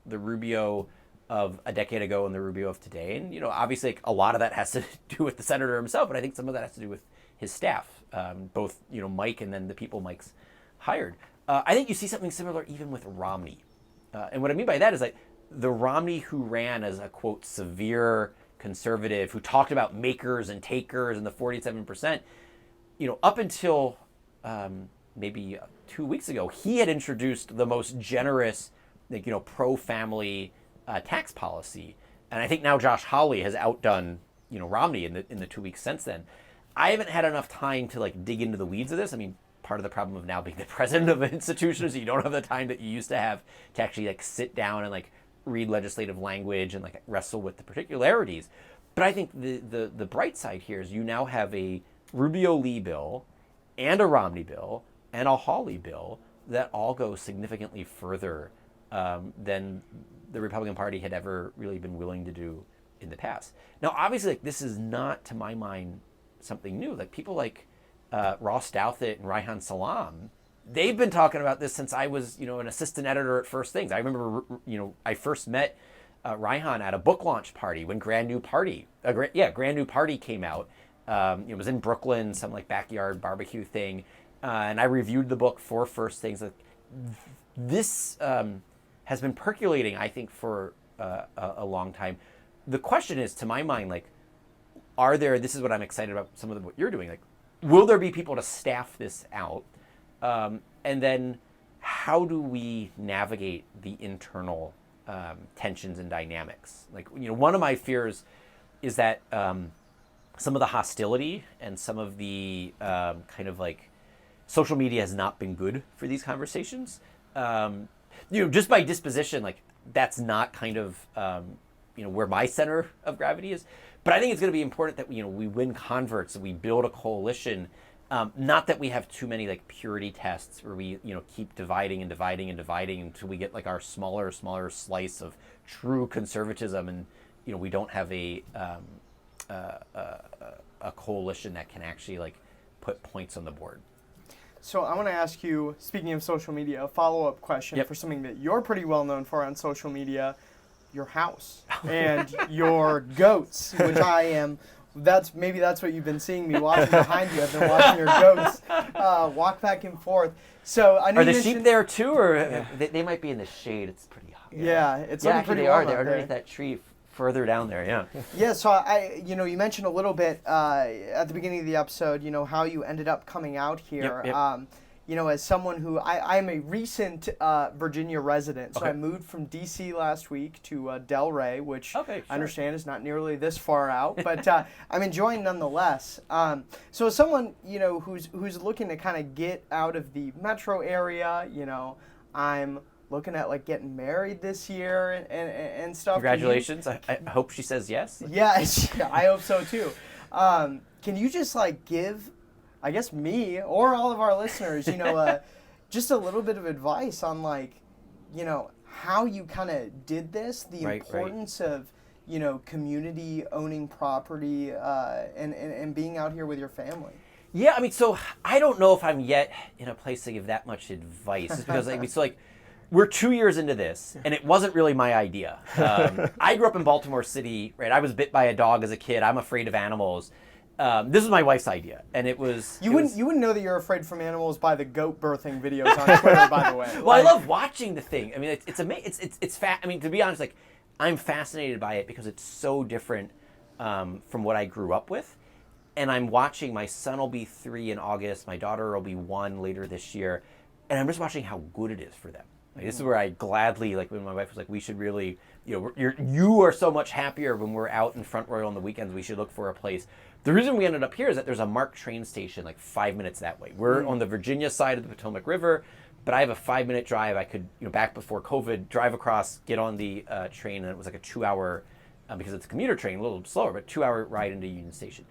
the Rubio of a decade ago and the Rubio of today. And obviously a lot of that has to do with the senator himself, but I think some of that has to do with his staff, both Mike and then the people Mike's hired. I think you see something similar even with Romney, and what I mean by that is the Romney who ran as a quote severe conservative, who talked about makers and takers and the 47%. up until maybe 2 weeks ago, he had introduced the most generous, pro-family tax policy. And I think now Josh Hawley has outdone, Romney in the 2 weeks since then. I haven't had enough time to dig into the weeds of this. I mean, part of the problem of now being the president of an institution is you don't have the time that you used to have to actually sit down and read legislative language and wrestle with the particularities. But I think the bright side here is you now have a Rubio-Lee bill and a Romney bill and a Hawley bill that all go significantly further than the Republican Party had ever really been willing to do in the past. Now, obviously, this is not, to my mind, something new. People like Ross Douthat and Reihan Salam, they've been talking about this since I was, an assistant editor at First Things. I remember, I first met Reihan at a book launch party when Grand New Party came out. It was in Brooklyn, some backyard barbecue thing, and I reviewed the book for First Things. This has been percolating, I think, for a long time. The question is, to my mind, this is what I'm excited about, some of what you're doing, will there be people to staff this out? And then how do we navigate the internal tensions and dynamics? One of my fears is that some of the hostility and some of the social media has not been good for these conversations. Just by disposition, that's not where my center of gravity is. But I think it's going to be important that we win converts, that we build a coalition. Not that we have too many purity tests where we keep dividing and dividing and dividing until we get our smaller slice of true conservatism, and we don't have a coalition that can actually put points on the board. So I want to ask you, speaking of social media, a follow-up question for something that you're pretty well known for on social media: your house and your goats, which I am. That's what you've been seeing me watching behind you. I've been watching your goats walk back and forth. So I know are the sheep there too, or they might be in the shade? It's pretty hot. Yeah, it's looking pretty they warm are. They're out underneath there. that tree further down there. Yeah. Yeah. So you mentioned a little bit at the beginning of the episode, how you ended up coming out here. Yep. As someone who I'm a recent Virginia resident, so I moved from D.C. last week to Delray, which I understand is not nearly this far out, but I'm enjoying nonetheless. So as someone who's looking to kind of get out of the metro area, I'm looking at getting married this year and stuff. Congratulations! I hope she says yes. Yeah, I hope so too. Can you just give, I guess, me or all of our listeners, just a little bit of advice on how you kind of did this, the importance of community owning property and being out here with your family? Yeah, I mean, so I don't know if I'm yet in a place to give that much advice, because we're 2 years into this, and it wasn't really my idea. I grew up in Baltimore City, right? I was bit by a dog as a kid. I'm afraid of animals. This was my wife's idea, and it was. You wouldn't know that you're afraid from animals by the goat birthing videos on Twitter, by the way. Well, I love watching the thing. I mean, it's amazing. It's I mean, to be honest, I'm fascinated by it because it's so different from what I grew up with, and I'm watching. My son will be 3 in August. My daughter will be 1 later this year, and I'm just watching how good it is for them. This is where I gladly, when my wife was we should really, you are so much happier when we're out in Front Royal on the weekends. We should look for a place. The reason we ended up here is that there's a MARC train station 5 minutes that way. We're on the Virginia side of the Potomac River, but I have a 5-minute drive. I could, back before COVID, drive across, get on the train, and it was a 2-hour, because it's a commuter train, a little slower, but 2-hour ride into Union Station.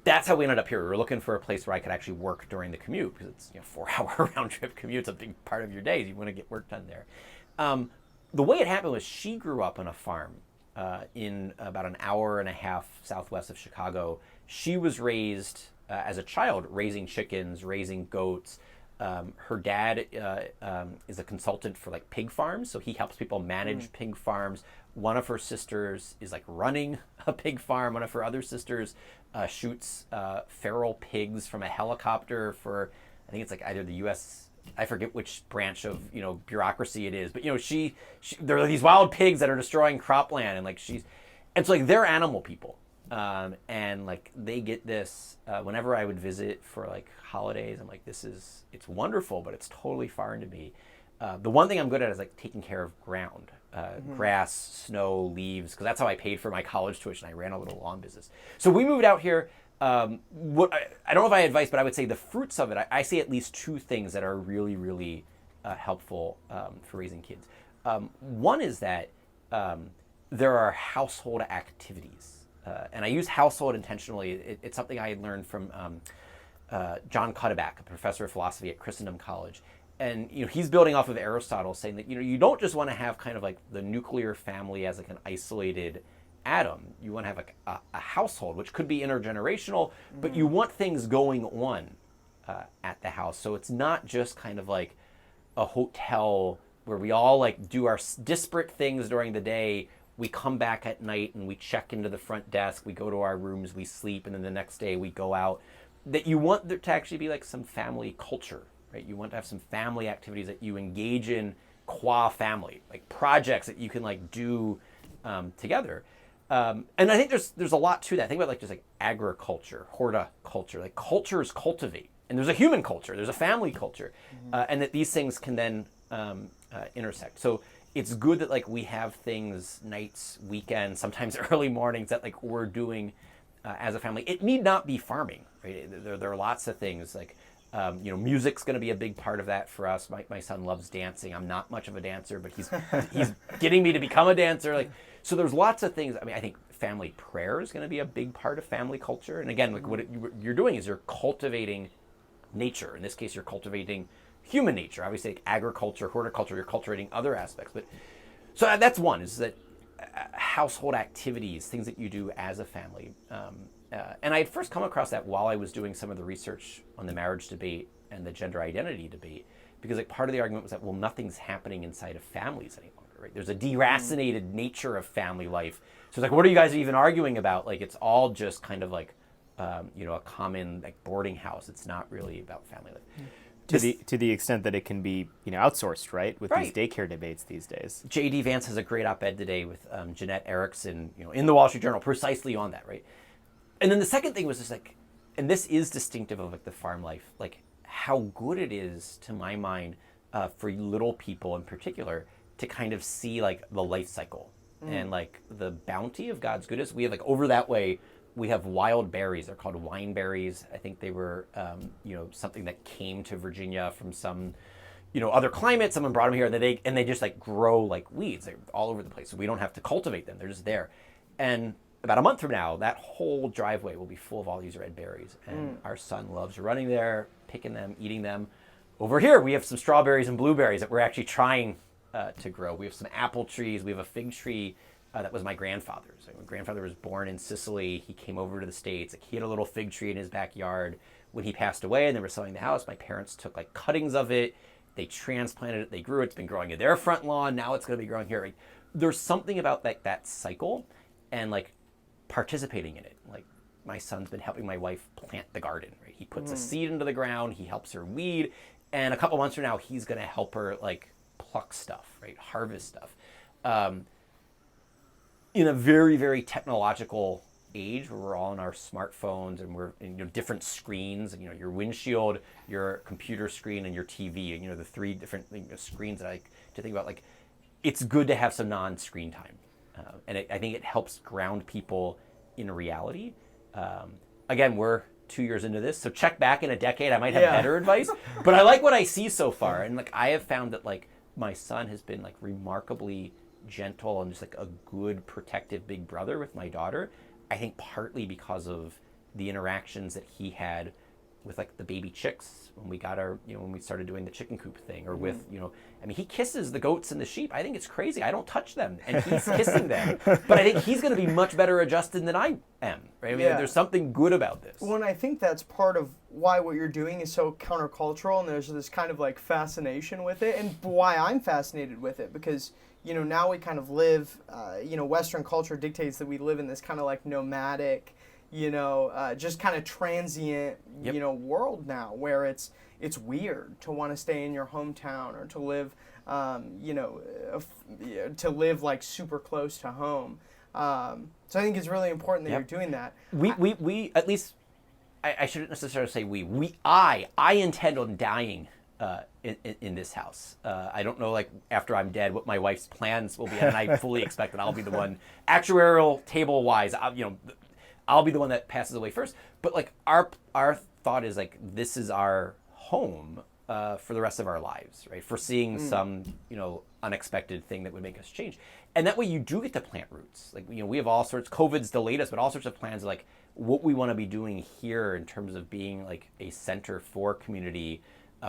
That's how we ended up here. We were looking for a place where I could actually work during the commute, because it's 4-hour round trip commute. It's a big part of your day. You want to get work done there. The way it happened was she grew up on a farm in about an hour and a half southwest of Chicago. She was raised as a child raising chickens, raising goats. Her dad is a consultant for pig farms, so he helps people manage pig farms. One of her sisters is running a pig farm. One of her other sisters shoots feral pigs from a helicopter for, I think it's either the U.S., I forget which branch of bureaucracy it is, but there are these wild pigs that are destroying cropland, and so they're animal people. and like they get this whenever I would visit for like holidays. I'm like, it's wonderful, but it's totally foreign to me. The one thing I'm good at is like taking care of ground, grass, snow, leaves, because that's how I paid for my college tuition. I ran a little lawn business. So we moved out here. I don't know if I have advice, but I would say the fruits of it, I see at least two things that are really, really helpful for raising kids. One is that there are household activities. And I use household intentionally. It's something I had learned from John Cuddeback, a professor of philosophy at Christendom College. And he's building off of Aristotle, saying that you don't just want to have kind of like the nuclear family as like an isolated atom. You want to have like a household, which could be intergenerational, but you want things going on at the house. So it's not just kind of like a hotel where we all like do our disparate things during the day. We come back at night and we check into the front desk. We go to our rooms, we sleep, and then the next day we go out. That you want there to actually be like some family culture. Right? You want to have some family activities that you engage in qua family, like projects that you can like do together. And I think there's a lot to that. Think about like just like agriculture, horticulture. Like cultures cultivate, and there's a human culture, there's a family culture, and that these things can then intersect. So it's good that like we have things, nights, weekends, sometimes early mornings that like we're doing as a family. It need not be farming. Right? There are lots of things like. Music's going to be a big part of that for us. My son loves dancing. I'm not much of a dancer, but he's getting me to become a dancer. Like, so there's lots of things. I mean, I think family prayer is going to be a big part of family culture. And again, like what you're doing is you're cultivating nature. In this case, you're cultivating human nature. Obviously, like agriculture, horticulture, you're cultivating other aspects. But so that's one, is that household activities, things that you do as a family. And I had first come across that while I was doing some of the research on the marriage debate and the gender identity debate, because like part of the argument was that, well, nothing's happening inside of families any longer, right? There's a deracinated nature of family life. So it's like, what are you guys even arguing about? Like, it's all just kind of like, a common like boarding house. It's not really about family life. To the extent that it can be, outsourced, right? With these daycare debates these days. J.D. Vance has a great op-ed today with Jeanette Erickson, in the Wall Street Journal, precisely on that, right? And then the second thing was just like, and this is distinctive of like the farm life, like how good it is, to my mind, for little people in particular, to kind of see like the life cycle and like the bounty of God's goodness. We have like over that way, we have wild berries. They're called wine berries. I think they were, something that came to Virginia from some, other climate. Someone brought them here, and they just like grow like weeds. They're all over the place. So we don't have to cultivate them. They're just there. And about a month from now, that whole driveway will be full of all these red berries. And our son loves running there, picking them, eating them. Over here, we have some strawberries and blueberries that we're actually trying to grow. We have some apple trees. We have a fig tree that was my grandfather's. My grandfather was born in Sicily. He came over to the States. Like, he had a little fig tree in his backyard. When he passed away and they were selling the house, my parents took like cuttings of it. They transplanted it. They grew it. It's been growing in their front lawn. Now it's going to be growing here. Like, there's something about like that cycle and like participating in it. Like, my son's been helping my wife plant the garden, right? He puts a seed into the ground, he helps her weed, and a couple months from now, he's going to help her like pluck stuff, right? Harvest stuff. In a very, very technological age where we're all on our smartphones and we're in different screens, your windshield, your computer screen, and your TV, and the three different screens that I like to think about. Like, it's good to have some non-screen time. And I think it helps ground people in reality. Again, we're 2 years into this, so check back in a decade. I might have better advice, but I like what I see so far. And like, I have found that like my son has been like remarkably gentle and just like a good protective big brother with my daughter. I think partly because of the interactions that he had with like the baby chicks when we got our, when we started doing the chicken coop thing, or with, he kisses the goats and the sheep. I think it's crazy. I don't touch them, and he's kissing them. But I think he's going to be much better adjusted than I am, right? There's something good about this. Well, and I think that's part of why what you're doing is so countercultural, and there's this kind of like fascination with it, and why I'm fascinated with it, because, now we kind of live, Western culture dictates that we live in this kind of like nomadic, just kind of transient, world now, where it's weird to want to stay in your hometown or to live, to live like super close to home. So I think it's really important that you're doing that. We at least, I shouldn't necessarily say I intend on dying in this house. I don't know, like, after I'm dead, what my wife's plans will be, and I fully expect that I'll be the one, actuarial table wise, I'll be the one that passes away first. But like our thought is like, this is our home for the rest of our lives, right? Foreseeing some, unexpected thing that would make us change. And that way you do get to plant roots. Like, we have all sorts, COVID's delayed us, but all sorts of plans of like what we want to be doing here in terms of being like a center for community,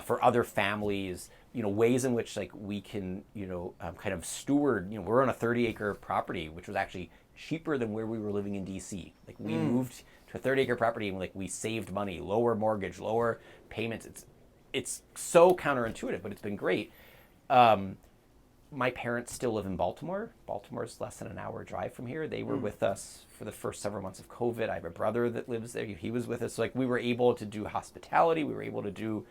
for other families, ways in which like we can, kind of steward, we're on a 30-acre property, which was actually cheaper than where we were living in DC. Like, we moved to a 30-acre property and like we saved money, lower mortgage, lower payments. It's so counterintuitive, but it's been great. My parents still live in Baltimore. Baltimore's less than an hour drive from here. They were with us for the first several months of COVID. I have a brother that lives there. He was with us. So like, we were able to do hospitality. We were able to do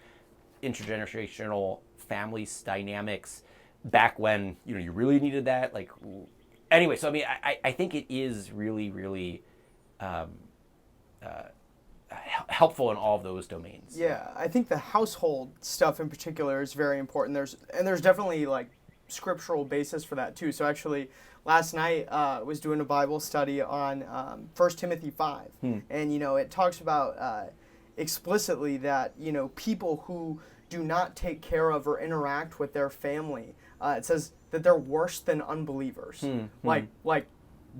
intergenerational family dynamics back when, you really needed that. Like, anyway, so I mean, I think it is really, really helpful in all of those domains. Yeah, I think the household stuff in particular is very important. There's definitely like scriptural basis for that too. So actually, last night was doing a Bible study on 1 Timothy 5, and it talks about explicitly that people who do not take care of or interact with their family, it says that they're worse than unbelievers, like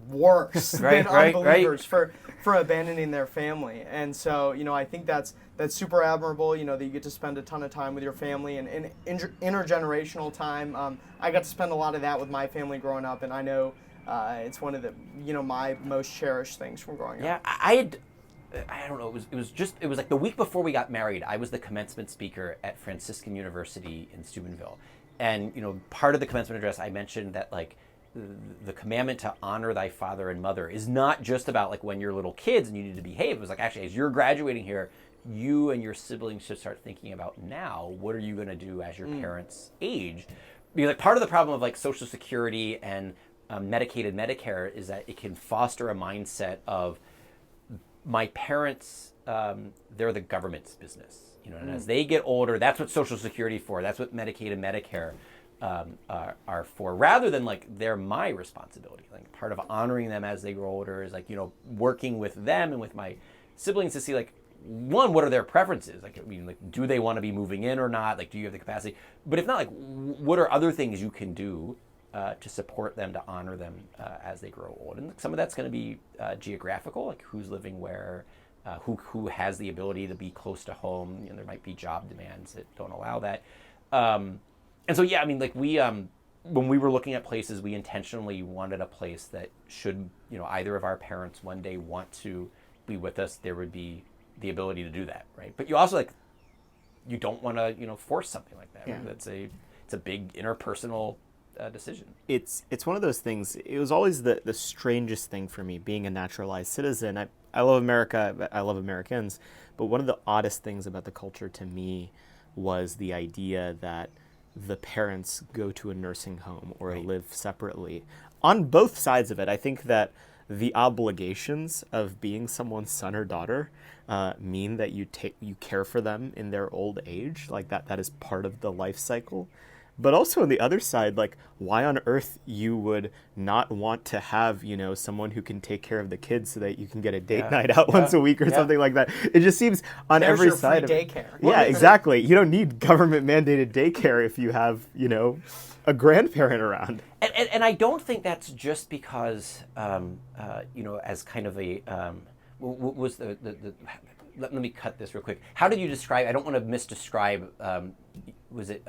worse than unbelievers for abandoning their family. And so I think that's super admirable, that you get to spend a ton of time with your family and intergenerational time. I got to spend a lot of that with my family growing up, and I know it's one of the my most cherished things from growing up. Yeah, I don't know, it was like the week before we got married, I was the commencement speaker at Franciscan University in Steubenville. And part of the commencement address, I mentioned that like the commandment to honor thy father and mother is not just about like when you're little kids and you need to behave. It was like, actually, as you're graduating here, you and your siblings should start thinking about now, what are you going to do as your parents age? Because like part of the problem of like Social Security and Medicaid and Medicare is that it can foster a mindset of my parents, they're the government's business. And as they get older, that's what Social Security is for. That's what Medicaid and Medicare are for, rather than like they're my responsibility. Like, part of honoring them as they grow older is like working with them and with my siblings to see like, one, what are their preferences? Like, do they want to be moving in or not? Like, do you have the capacity? But if not, like, what are other things you can do to support them, to honor them as they grow old? And some of that's going to be geographical, like who's living where, who has the ability to be close to home. There might be job demands that don't allow that. And so, yeah, I mean, like when we were looking at places, we intentionally wanted a place that should, either of our parents one day want to be with us, there would be the ability to do that, right? But you also like, you don't want to, force something like that. Yeah. Right? It's a big interpersonal decision. It's one of those things. It was always the strangest thing for me being a naturalized citizen. I love America. I love Americans. But one of the oddest things about the culture to me was the idea that the parents go to a nursing home or live separately. On both sides of it, I think that the obligations of being someone's son or daughter mean that you care for them in their old age. Like that is part of the life cycle. But also on the other side, like, why on earth you would not want to have, someone who can take care of the kids so that you can get a date night out once a week or something like that. It just seems on There's every your side free of daycare. Yeah, exactly. You don't need government mandated daycare if you have, a grandparent around. And I don't think that's just because, as kind of a, what was the let me cut this real quick. How did you describe, I don't want to misdescribe, was it,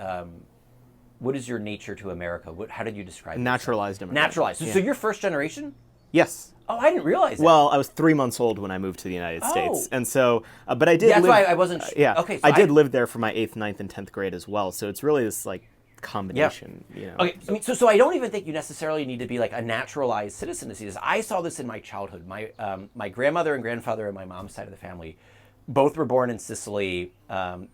what is your nature to America? How did you describe it? Naturalized American. Naturalized. So you're first generation? Yes. Oh, I didn't realize that. Well, I was 3 months old when I moved to the United States. And so, but I did That's live, why I wasn't yeah, okay, so I did live there for my 8th, 9th, and 10th grade as well. So it's really this like combination, Okay, so I don't even think you necessarily need to be like a naturalized citizen to see this. I saw this in my childhood. My grandmother and grandfather on my mom's side of the family both were born in Sicily,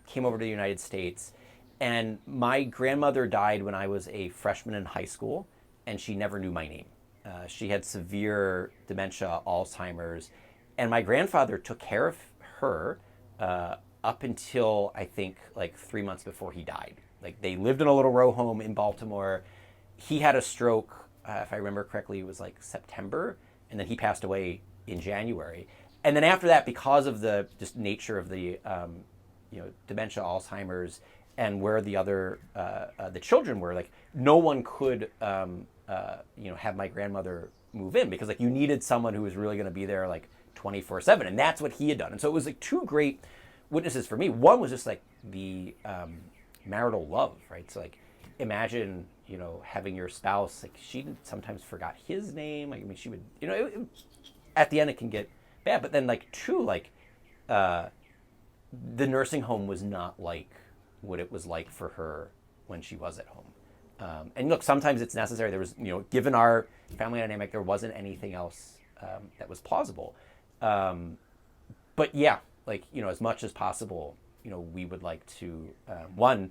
came over to the United States. And my grandmother died when I was a freshman in high school, and she never knew my name. She had severe dementia, Alzheimer's, and my grandfather took care of her up until I think like 3 months before he died. Like they lived in a little row home in Baltimore. He had a stroke, if I remember correctly, it was like September, and then he passed away in January. And then after that, because of the just nature of the dementia, Alzheimer's, and where the other the children were, like no one could have my grandmother move in, because like you needed someone who was really going to be there like 24/7, and that's what he had done. And so it was like two great witnesses for me. One was just like the marital love, right? So like imagine having your spouse, like she sometimes forgot his name. Like, I mean, she would at the end it can get bad, but then like two, like the nursing home was not like what it was like for her when she was at home. And look, sometimes it's necessary. There was, given our family dynamic, there wasn't anything else that was plausible. But yeah, like, as much as possible, we would like to, one,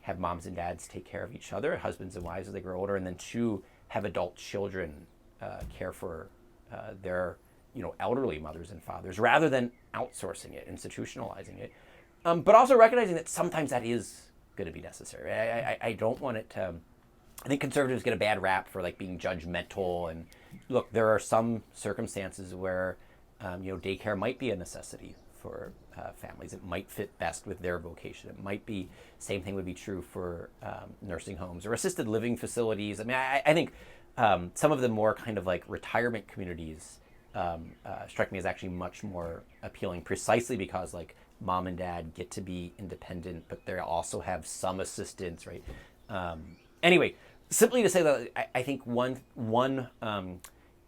have moms and dads take care of each other, husbands and wives as they grow older, and then two, have adult children care for their, elderly mothers and fathers, rather than outsourcing it, institutionalizing it. But also recognizing that sometimes that is going to be necessary. I don't want it to. I think conservatives get a bad rap for like being judgmental. And look, there are some circumstances where daycare might be a necessity for families. It might fit best with their vocation. It might be. Same thing would be true for nursing homes or assisted living facilities. I mean, I think some of the more kind of like retirement communities strike me as actually much more appealing, precisely because like mom and dad get to be independent, but they also have some assistance, right? Anyway, simply to say that I think one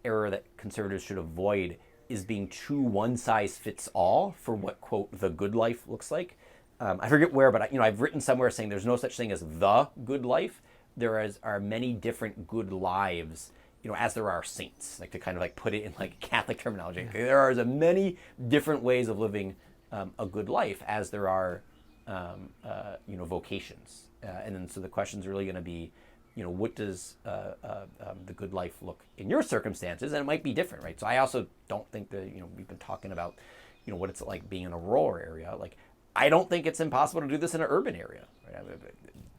error that conservatives should avoid is being too one size fits all for what, quote, the good life looks like. I forget where, but I've written somewhere saying there's no such thing as the good life. There are many different good lives, as there are saints, like to kind of like put it in like Catholic terminology. Yeah. There are as many different ways of living a good life as there are, vocations. And then so the question is really going to be, what does the good life look in your circumstances? And it might be different, right? So I also don't think that, we've been talking about, what it's like being in a rural area. Like, I don't think it's impossible to do this in an urban area. Right?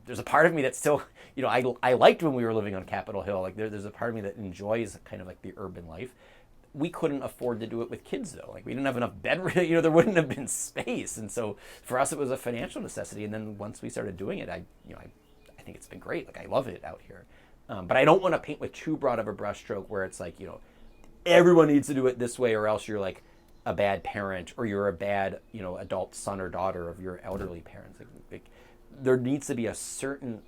There's a part of me that still, I liked when we were living on Capitol Hill. Like there's a part of me that enjoys kind of like the urban life. We couldn't afford to do it with kids though. Like we didn't have enough bed, there wouldn't have been space. And so for us, it was a financial necessity. And then once we started doing it, I think it's been great. Like I love it out here. But I don't want to paint with too broad of a brushstroke where it's like, everyone needs to do it this way or else you're like a bad parent or you're a bad, adult son or daughter of your elderly parents. Like there needs to be a certain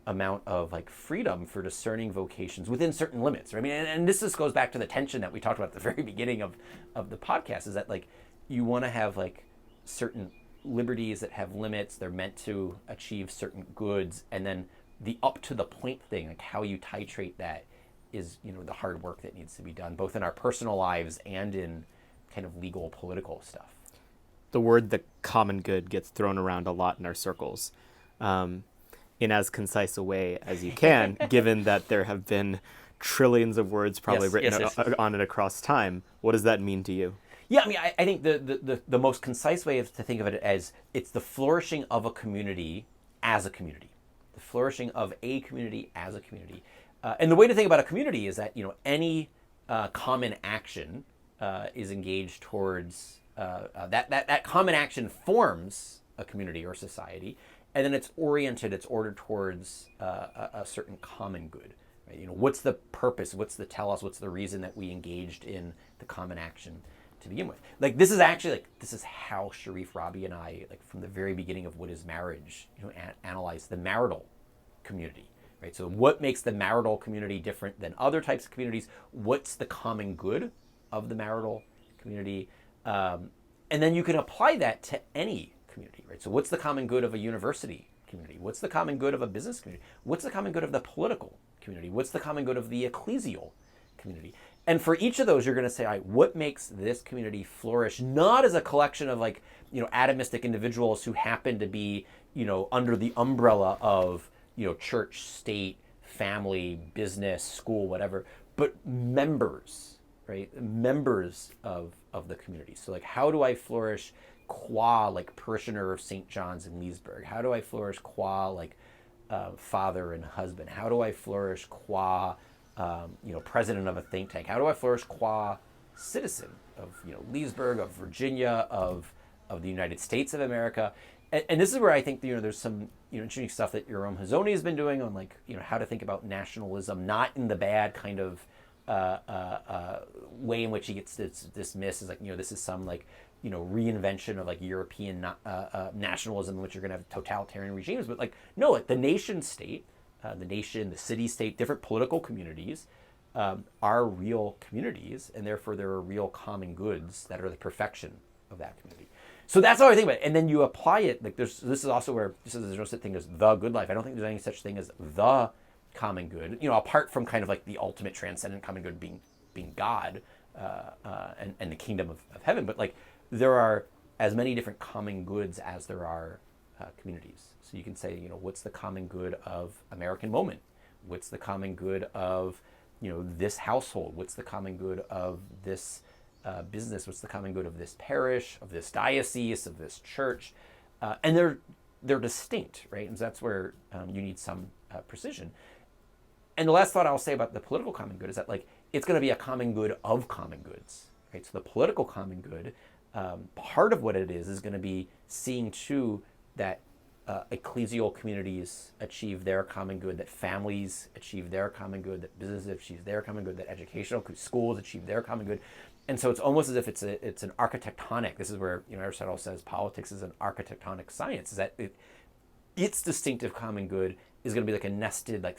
amount of like freedom for discerning vocations within certain limits. Right? I mean, and this just goes back to the tension that we talked about at the very beginning of the podcast, is that like you want to have like certain liberties that have limits. They're meant to achieve certain goods, and then the up to the point thing, like how you titrate that, is the hard work that needs to be done, both in our personal lives and in kind of legal political stuff. The word "the common good" gets thrown around a lot in our circles, in as concise a way as you can, given that there have been trillions of words probably written on it across time. What does that mean to you? Yeah, I mean, I think the most concise way to think of it as it's the flourishing of a community as a community. The flourishing of a community as a community. And the way to think about a community is that, any common action is engaged towards, that common action forms a community or society, and then it's ordered towards a certain common good. Right? What's the purpose? What's the telos? What's the reason that we engaged in the common action to begin with? Like this is how Sharif Rabi and I, like from the very beginning of What is Marriage, analyze the marital community. Right? So what makes the marital community different than other types of communities? What's the common good of the marital community? And then you can apply that to any community, right? So what's the common good of a university community? What's the common good of a business community? What's the common good of the political community? What's the common good of the ecclesial community? And for each of those, you're going to say, all right, what makes this community flourish? Not as a collection of like, atomistic individuals who happen to be, under the umbrella of, church, state, family, business, school, whatever, but members, right? Members of the community. So like, how do I flourish qua like parishioner of St. John's in Leesburg? How do I flourish qua like father and husband? How do I flourish qua president of a think tank? How do I flourish qua citizen of Leesburg, of Virginia, of the United States of America? And this is where I think there's some interesting stuff that Yoram Hazony has been doing on like how to think about nationalism, not in the bad kind of way in which he gets dismissed as like this is some like reinvention of like European nationalism in which you're going to have totalitarian regimes, but like no, like the nation state, the nation, the city state, different political communities are real communities, and therefore there are real common goods that are the perfection of that community. So that's how I think about it. And then you apply it, like this is also where there's no such thing as the good life. I don't think there's any such thing as the common good, apart from kind of like the ultimate transcendent common good being God and the kingdom of heaven. But like there are as many different common goods as there are communities. So you can say, what's the common good of American moment? What's the common good of, this household? What's the common good of this business? What's the common good of this parish, of this diocese, of this church? And they're distinct, right? And so that's where you need some precision. And the last thought I'll say about the political common good is that like it's going to be a common good of common goods, right? So the political common good, part of what it is going to be seeing to that ecclesial communities achieve their common good, that families achieve their common good, that businesses achieve their common good, that educational schools achieve their common good. And so it's almost as if it's an architectonic. This is where Aristotle says politics is an architectonic science. Is that its distinctive common good is going to be like a nested, like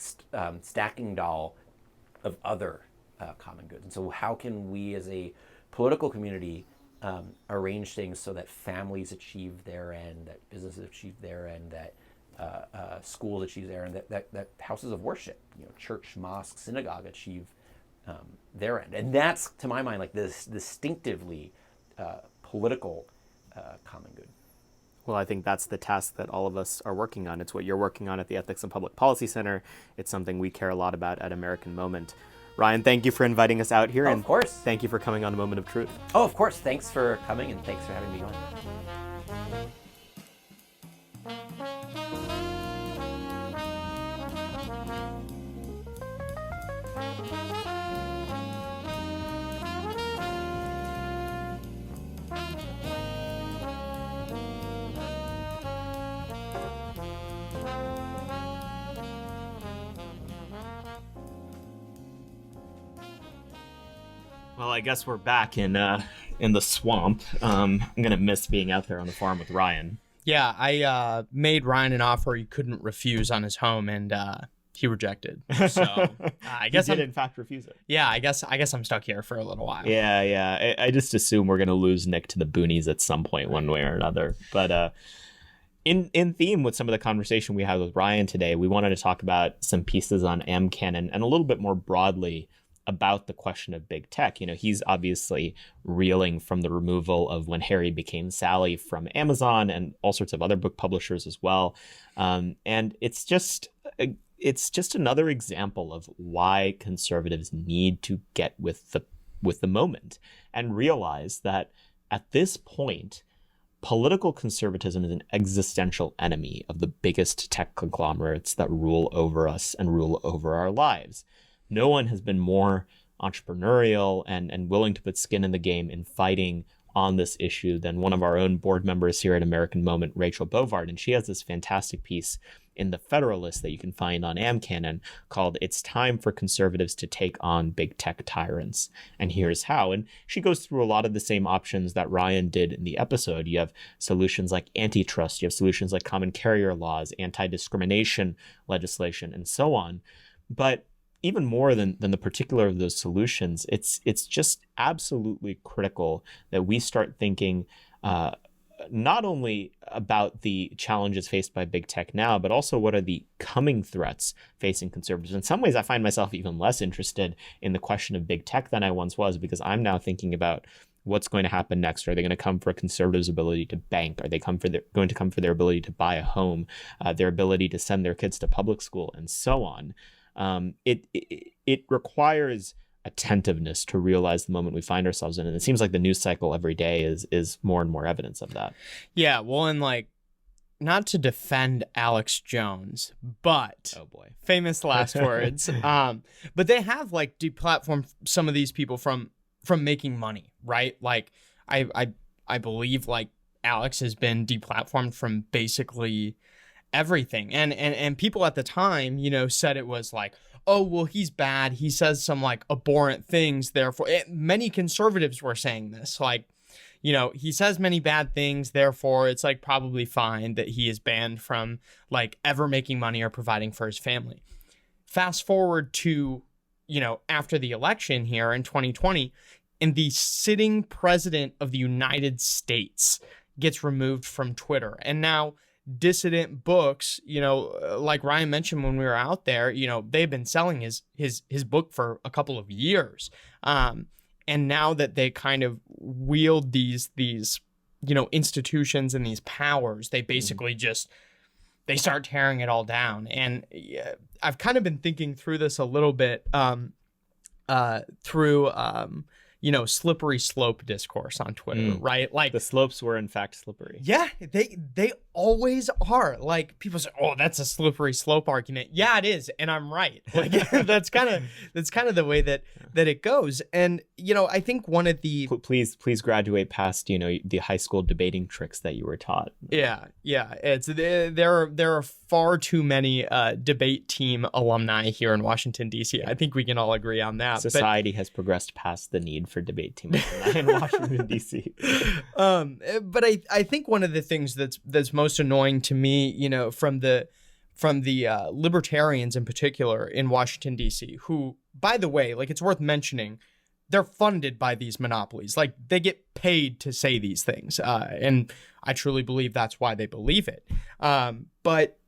stacking doll of other common goods. And so how can we as a political community arrange things so that families achieve their end, that businesses achieve their end, that schools achieve their end, that houses of worship, church, mosque, synagogue achieve their end. And that's, to my mind, like this distinctively political common good. Well, I think that's the task that all of us are working on. It's what you're working on at the Ethics and Public Policy Center. It's something we care a lot about at American Moment. Ryan, thank you for inviting us out here. Oh, of course. Thank you for coming on A Moment of Truth. Oh, of course. Thanks for coming, and thanks for having me on. Well, I guess we're back in the swamp. I'm gonna miss being out there on the farm with Ryan. Yeah, I made Ryan an offer he couldn't refuse on his home, and he rejected. So I guess he did in fact refuse it. Yeah, I guess I'm stuck here for a little while. Yeah. I just assume we're gonna lose Nick to the boonies at some point, one way or another. But in theme with some of the conversation we had with Ryan today, we wanted to talk about some pieces on AmCanon and a little bit more broadly about the question of big tech. He's obviously reeling from the removal of When Harry Became Sally from Amazon and all sorts of other book publishers as well. And it's just another example of why conservatives need to get with the moment and realize that at this point, political conservatism is an existential enemy of the biggest tech conglomerates that rule over us and rule over our lives. No one has been more entrepreneurial and willing to put skin in the game in fighting on this issue than one of our own board members here at American Moment, Rachel Bovard. And she has this fantastic piece in the Federalist that you can find on AmCanon called "It's Time for Conservatives to Take on Big Tech Tyrants, and Here's How." And she goes through a lot of the same options that Ryan did in the episode. You have solutions like antitrust, you have solutions like common carrier laws, anti-discrimination legislation, and so on. But even more than the particular of those solutions, it's just absolutely critical that we start thinking not only about the challenges faced by big tech now, but also what are the coming threats facing conservatives. In some ways, I find myself even less interested in the question of big tech than I once was, because I'm now thinking about what's going to happen next. Are they going to come for a conservative's ability to bank? Are they going to come for their ability to buy a home, their ability to send their kids to public school, and so on? It requires attentiveness to realize the moment we find ourselves in, and it seems like the news cycle every day is more and more evidence of that. Yeah, well, and like, not to defend Alex Jones, but oh boy, famous last words. But they have like deplatformed some of these people from making money, right? Like I believe like Alex has been deplatformed from basically everything, and people at the time, you know, said it was like, oh well, he's bad, he says some like abhorrent things, therefore many conservatives were saying this, like, you know, he says many bad things, therefore it's like probably fine that he is banned from like ever making money or providing for his family. Fast forward to, you know, after the election here in 2020, and the sitting president of the United States gets removed from Twitter. And now dissident books, you know, like Ryan mentioned when we were out there, you know, they've been selling his book for a couple of years. And now that they kind of wield these, you know, institutions and these powers, they basically just, they start tearing it all down. And I've kind of been thinking through this a little bit through, you know, slippery slope discourse on Twitter, right? Like the slopes were in fact slippery. Yeah, they always are. Like people say, "Oh, that's a slippery slope argument." Yeah, it is, and I'm right. Like that's kind of the way that it goes. And you know, I think one of the please graduate past, you know, the high school debating tricks that you were taught. Yeah, it's there are far too many debate team alumni here in Washington D.C. I think we can all agree on that. Society has progressed past the need for debate team alumni in Washington D.C. But I think one of the things that's most annoying to me, you know, from the libertarians in particular in Washington D.C., who, by the way, like it's worth mentioning, they're funded by these monopolies. Like they get paid to say these things, and I truly believe that's why they believe it. But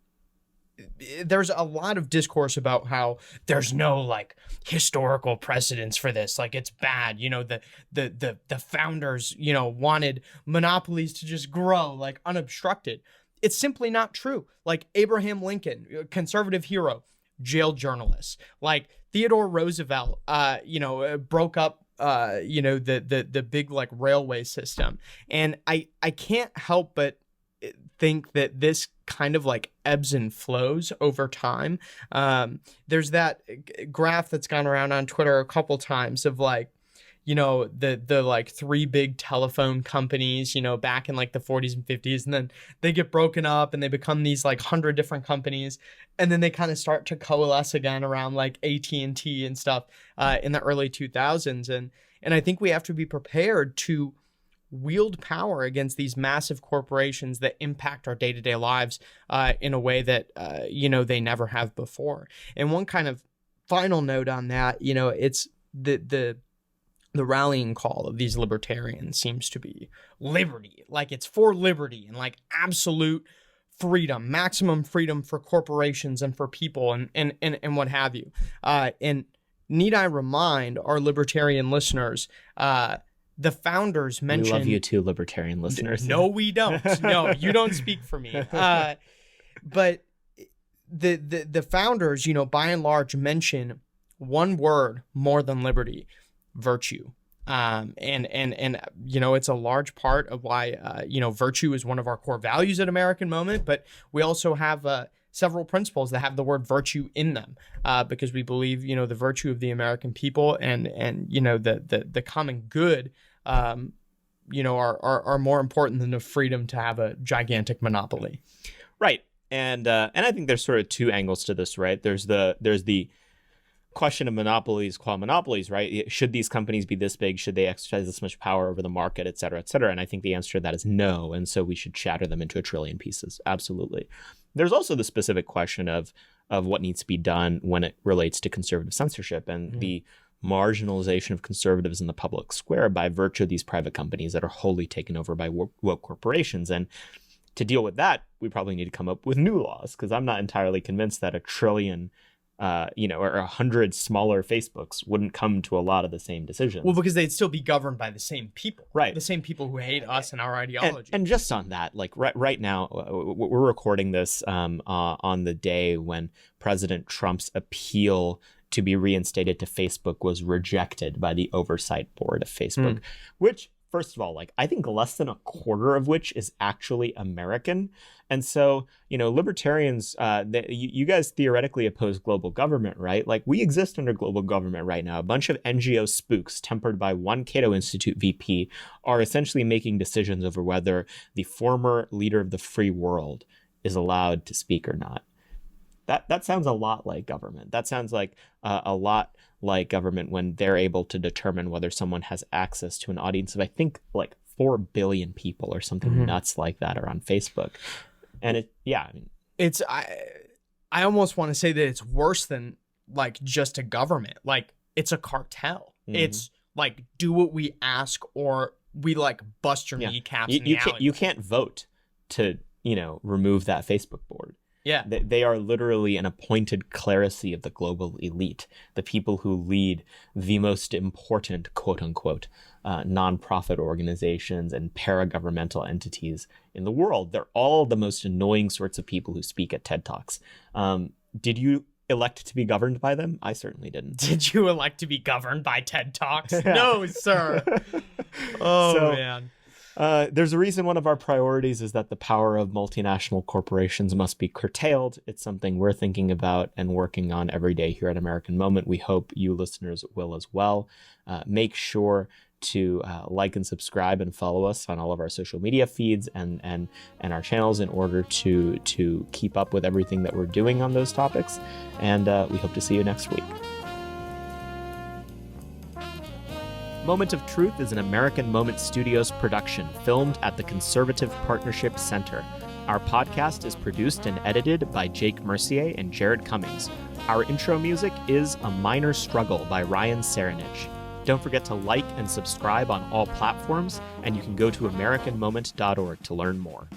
there's a lot of discourse about how there's no like historical precedence for this. Like it's bad. You know, the founders, you know, wanted monopolies to just grow like unobstructed. It's simply not true. Like Abraham Lincoln, conservative hero, jailed journalists. Like Theodore Roosevelt, you know, broke up, you know, the big like railway system. And I can't help but think that this kind of like ebbs and flows over time. There's that graph that's gone around on Twitter a couple times of like, you know, the like three big telephone companies, you know, back in like the 40s and 50s, and then they get broken up and they become these like 100 different companies, and then they kind of start to coalesce again around like AT&T and stuff in the early 2000s. And I think we have to be prepared to wield power against these massive corporations that impact our day-to-day lives in a way that, you know, they never have before. And one kind of final note on that, you know, it's the rallying call of these libertarians seems to be liberty. Like it's for liberty and like absolute freedom, maximum freedom for corporations and for people and what have you. And need I remind our libertarian listeners, the founders mentioned... We love you too, libertarian listeners. No, we don't. No, you don't speak for me. But the founders, you know, by and large mention one word more than liberty: virtue. And you know, it's a large part of why, you know, virtue is one of our core values at American Moment, but we also have several principles that have the word virtue in them, because we believe, you know, the virtue of the American people and you know, the common good, you know, are more important than the freedom to have a gigantic monopoly. Right. And I think there's sort of two angles to this, right? There's the question of monopolies qua monopolies, right? Should these companies be this big? Should they exercise this much power over the market, et cetera, et cetera? And I think the answer to that is no. And so we should shatter them into a trillion pieces. Absolutely. There's also the specific question of what needs to be done when it relates to conservative censorship and the marginalization of conservatives in the public square by virtue of these private companies that are wholly taken over by woke corporations. And to deal with that, we probably need to come up with new laws, because I'm not entirely convinced that a trillion or 100 smaller Facebooks wouldn't come to a lot of the same decisions. Well, because they'd still be governed by the same people. Right. The same people who hate us and our ideology. And just on that, like right now, we're recording this on the day when President Trump's appeal to be reinstated to Facebook was rejected by the oversight board of Facebook, which, first of all, like, I think less than a quarter of which is actually American. And so, libertarians, you guys theoretically oppose global government, right? Like, we exist under global government right now. A bunch of NGO spooks tempered by one Cato Institute VP are essentially making decisions over whether the former leader of the free world is allowed to speak or not. That sounds a lot like government. That sounds like a lot like government when they're able to determine whether someone has access to an audience of, I think, like 4 billion people or something nuts like that are on Facebook. And I almost want to say that it's worse than like just a government. Like, it's a cartel. It's like, do what we ask or we like bust your kneecaps in the alley. You can't vote to, remove that Facebook board. Yeah. They are literally an appointed clerisy of the global elite, the people who lead the most important, quote unquote, nonprofit organizations and paragovernmental entities in the world. They're all the most annoying sorts of people who speak at TED Talks. Did you elect to be governed by them? I certainly didn't. Did you elect to be governed by TED Talks? No, sir. Man. There's a reason one of our priorities is that the power of multinational corporations must be curtailed. It's something we're thinking about and working on every day here at American Moment. We hope you listeners will as well. Make sure to like and subscribe and follow us on all of our social media feeds and our channels in order to keep up with everything that we're doing on those topics. And we hope to see you next week. Moment of Truth is an American Moment Studios production filmed at the Conservative Partnership Center. Our podcast is produced and edited by Jake Mercier and Jared Cummings. Our intro music is A Minor Struggle by Ryan Serenich. Don't forget to like and subscribe on all platforms, and you can go to AmericanMoment.org to learn more.